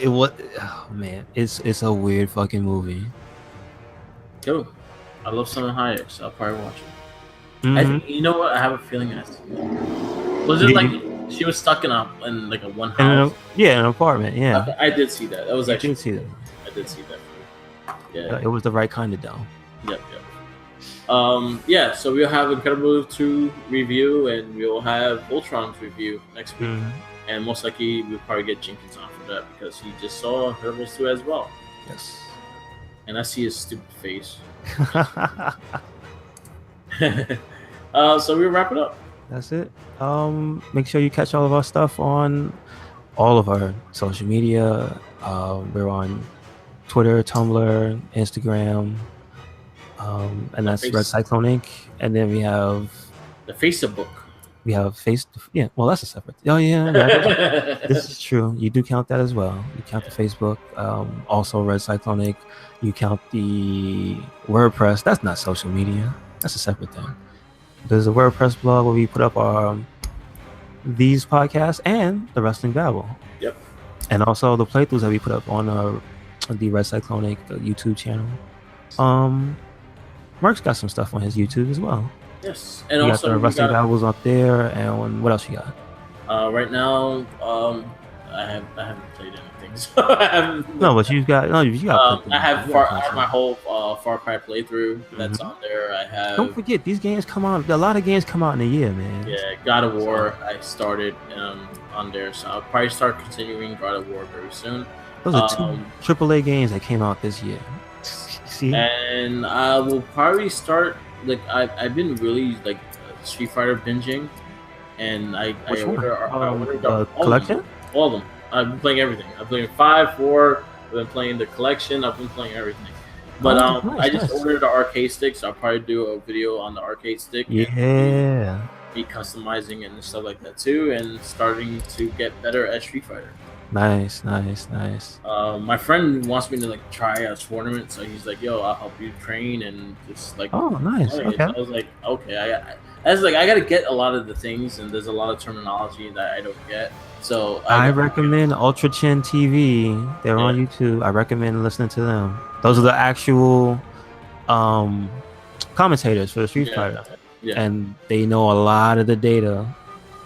It was, oh man, it's a weird fucking movie. Cool. I love Selma Hayek, so I'll probably watch it. Mm-hmm. You know what? I have a feeling I see it. Was it like she was stuck in like a one house? An apartment. Yeah. I did see that. That was actually. I did see that. I did see that. Yeah. It was the right kind of dumb. Yep. So we'll have Incredible 2 review and we'll have Voltron's review next week. And most likely we'll probably get Jenkins on for that because he just saw Incredible 2 as well. Yes. And I see his stupid face. So we'll wrap it up. That's it. Make sure you catch all of our stuff on all of our social media. We're on Twitter, Tumblr, Instagram. And that's RedCycloneInc. And then we have the Facebook. We have well, that's a separate. Oh yeah, this is true. You do count that as well. You count the Facebook. Also RedCycloneInc. You count the WordPress. That's not social media. That's a separate thing. There's a WordPress blog where we put up our these podcasts and the Wrestling Babble. Yep. And also the playthroughs that we put up on the RedCycloneInc YouTube channel. Mark's got some stuff on his YouTube as well. Yes, and also got the Wrestling Babbles up there, and what else you got? Right now, I haven't played anything, so I haven't. No, but you got I have my whole Far Cry playthrough that's on there. I have. Don't forget, these games come out. A lot of games come out in a year, man. Yeah, God of War. I started on there, so I'll probably start continuing God of War very soon. Those are two AAA games that came out this year. See, and I will probably start like I've been really like Street Fighter binging, and I ordered the collection. All of them. I've been playing everything. I've played 5, 4. I've been playing the collection. I've been playing everything. But I just ordered the arcade stick, so I'll probably do a video on the arcade stick. Yeah. Be customizing and stuff like that too, and starting to get better at Street Fighter. Nice. My friend wants me to like try a tournament, so he's like, "Yo, I'll help you train and just like." Oh, nice. Okay. So I was like, "Okay." I got to get a lot of the things, and there's a lot of terminology that I don't get. So I recommend Ultra Chin TV. They're on YouTube. I recommend listening to them. Those are the actual commentators for the Street Fighter. Yeah. And they know a lot of the data.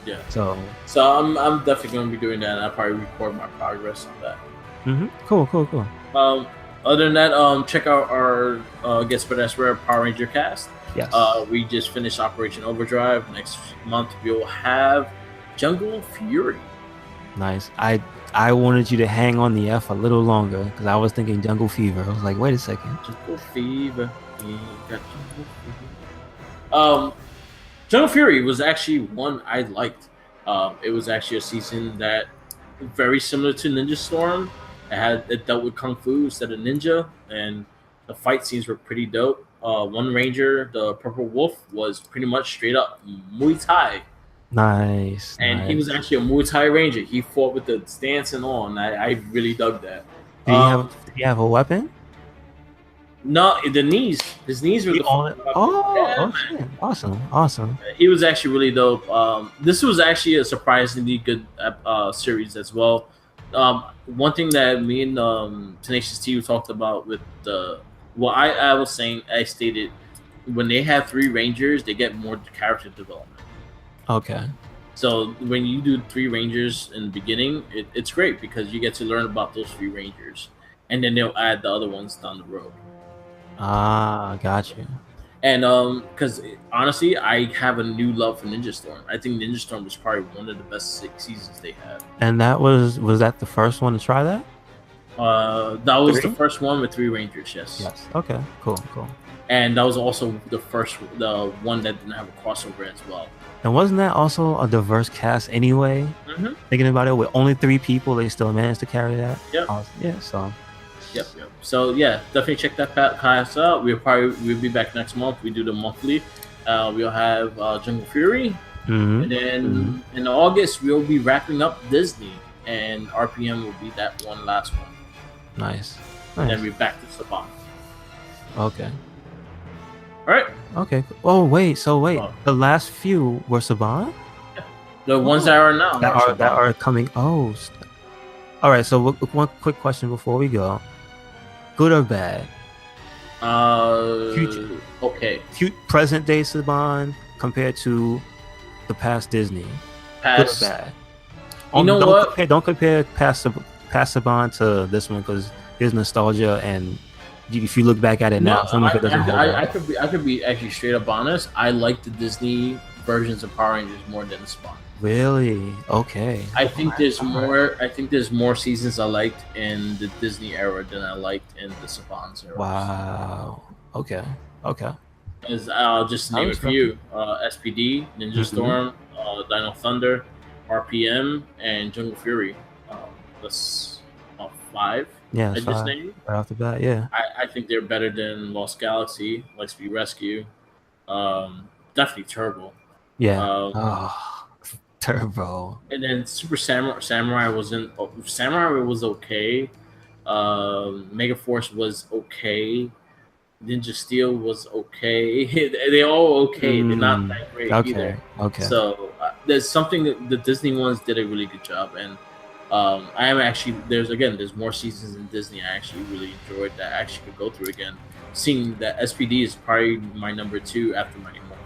Yeah. So I'm definitely going to be doing that, and I'll probably record my progress on that. Cool. Other than that, check out our Guess But That's Rare Power Ranger cast. Yes. We just finished Operation Overdrive. Next month we will have Jungle Fury. Nice. I wanted you to hang on the F a little longer because I was thinking Jungle Fever. I was like, wait a second. Jungle Fever. Yeah, got Jungle Fever. Jungle Fury was actually one I liked. It was actually a season that very similar to Ninja Storm. It dealt with Kung Fu instead of Ninja, and the fight scenes were pretty dope. One Ranger, the Purple Wolf, was pretty much straight up Muay Thai. Nice. And he was actually a Muay Thai Ranger. He fought with the stance and all, and I really dug that. Did he have a weapon? No, the knees. His knees were shit. Awesome. He was actually really dope. This was actually a surprisingly good series as well. One thing that me and Tenacious T talked about with I stated when they have 3 Rangers, they get more character development. Okay. So when you do 3 Rangers in the beginning, it's great because you get to learn about those 3 Rangers, and then they'll add the other ones down the road. Gotcha. And because honestly, I have a new love for Ninja Storm. I think Ninja Storm was probably one of the best seasons they had. And that was that the first one to try that? That was the first one with 3 Rangers. Yes. Okay. Cool. And that was also the one that didn't have a crossover as well. And wasn't that also a diverse cast anyway? Mm-hmm. Thinking about it, with only 3 people, they still managed to carry that. Yep. Yeah. So. Yep. So yeah, definitely check that cast out. We'll be back next month. We do the monthly. We'll have Jungle Fury, and then in August we'll be wrapping up Disney, and RPM will be that one last one. Nice. And then we're back to Saban. Okay. All right. Okay. Oh wait. The last few were Saban. Yeah. The ones that are now that are coming. Oh. All right. So one quick question before we go. Good or bad? Future. Okay. Present day Saban compared to the past Disney. Good or bad? Don't compare past Saban to this one because there's nostalgia, and if you look back at it now, some of it doesn't hold up. I could be actually straight up honest. I like the Disney versions of Power Rangers more than the Spawn. Really? Okay. I think there's more. I think there's more seasons I liked in the Disney era than I liked in the Saban's era. Wow. Okay. As I'll just name a few: SPD, Ninja Storm, Dino Thunder, RPM, and Jungle Fury. That's 5. Yeah, I just named right off the bat. Yeah. I think they're better than Lost Galaxy, Lightspeed Rescue, definitely Turbo. Yeah. Turbo. And then Super Samurai was okay. Megaforce was okay. Ninja Steel was okay. They're all okay. They're not that great either. Okay. So there's something that the Disney ones did a really good job, and I am actually there's more seasons in Disney I actually really enjoyed that I actually could go through again. Seeing that SPD is probably my number 2 after Mighty Morphin.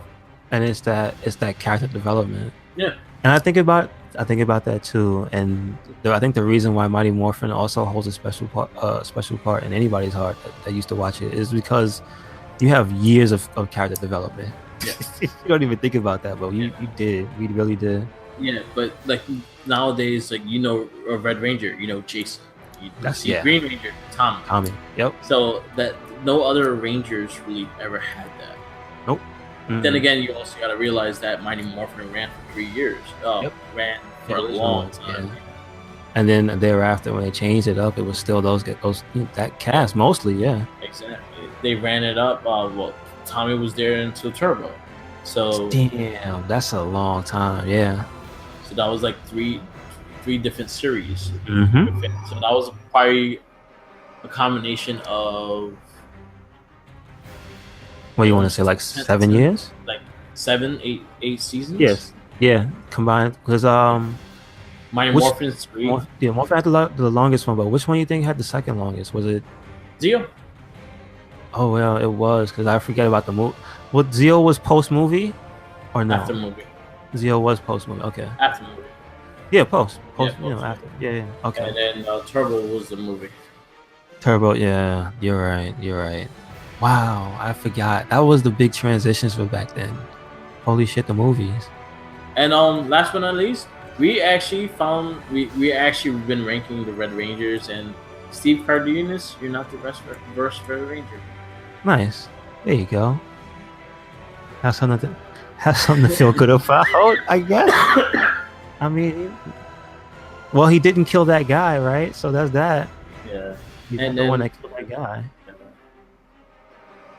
And it's that character development. Yeah. And I think about I think about that too, and I think the reason why Mighty Morphin also holds a special part in anybody's heart that used to watch it is because you have years of character development. Yeah. You don't even think about that, but you did. We really did. Yeah, but like nowadays, like a Red Ranger, Jason. Green Ranger, Tommy. Yep. So that no other Rangers really ever had that. Nope. Mm-hmm. Then again, you also got to realize that Mighty Morphin ran for 3 years. Ran for a long time. Yeah. And then thereafter, when they changed it up, it was still that cast mostly. Yeah. Exactly. They ran it up. Tommy was there until Turbo. So damn, that's a long time. Yeah. So that was like three different series. Mm-hmm. So that was probably a combination of. What do you want to say? Like 7 years? Like 7, 8 seasons. Yes. Yeah. Combined because Mighty Morphin's 3. Morphin had the longest one, but which one you think had the second longest? Was it Zeo? Oh well, it was because I forget about the movie. What Zeo was post movie, or no? After movie. Zeo was post movie. Okay. After movie. Yeah, post. After. Yeah. Okay. And then Turbo was the movie. Turbo. Yeah, you're right. Wow, I forgot. That was the big transitions for back then. Holy shit, the movies. And last but not least, we actually been ranking the Red Rangers, and Steve Cardenas, you're not the worst Red Ranger. Nice. There you go. Have something to feel good about, I guess. I mean, well, he didn't kill that guy, right? So that's that. Yeah. He's the one that killed that guy.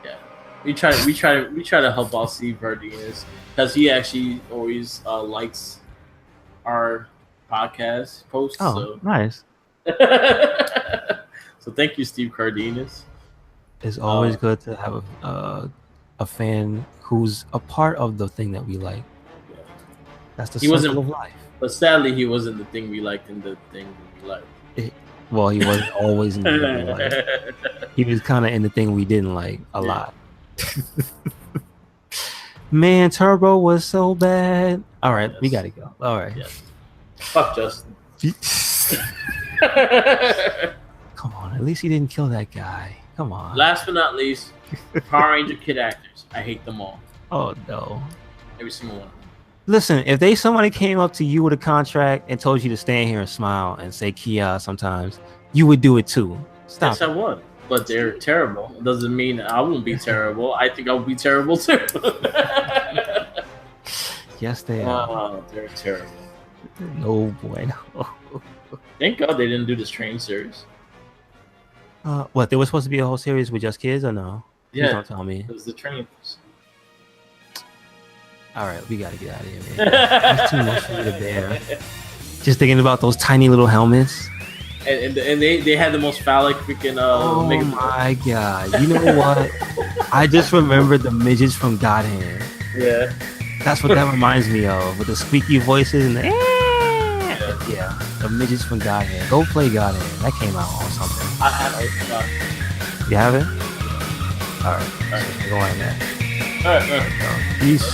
Yeah. We try to help out Steve Cardenas because he actually always likes our podcast posts. Oh, so. Nice. So thank you, Steve Cardenas. It's always good to have a fan who's a part of the thing that we like. Yeah. That's the circle of life. But sadly, he wasn't the thing we liked in the thing we liked. Well, he wasn't always in the thing we liked. He was kind of in the thing we didn't like a lot. Man, Turbo was so bad. All right, we gotta go. All right. Yeah. Fuck Justin. Come on, at least he didn't kill that guy. Come on. Last but not least, Power Ranger kid actors. I hate them all. Oh no. Every single one. Listen, if somebody came up to you with a contract and told you to stand here and smile and say Kia sometimes, you would do it too. Stop. Yes, I would. But they're terrible. It doesn't mean I won't be terrible. I think I'll be terrible too. Yes, they are. Oh, they're terrible. No bueno. Thank God they didn't do this train series. What? There was supposed to be a whole series with just kids or no? Yeah. Please don't tell me. It was the trains. All right, we gotta get out of here, man. That's too much for me to bear. Just thinking about those tiny little helmets. And they had the most phallic freaking. Oh my god! You know what? I just remembered the midgets from Godhand. Yeah. That's what that reminds me of, with the squeaky voices and the yeah, the midgets from Godhand. Go play Godhand. That came out on something. I have it. You have it? All right. Go on there. All right. Peace.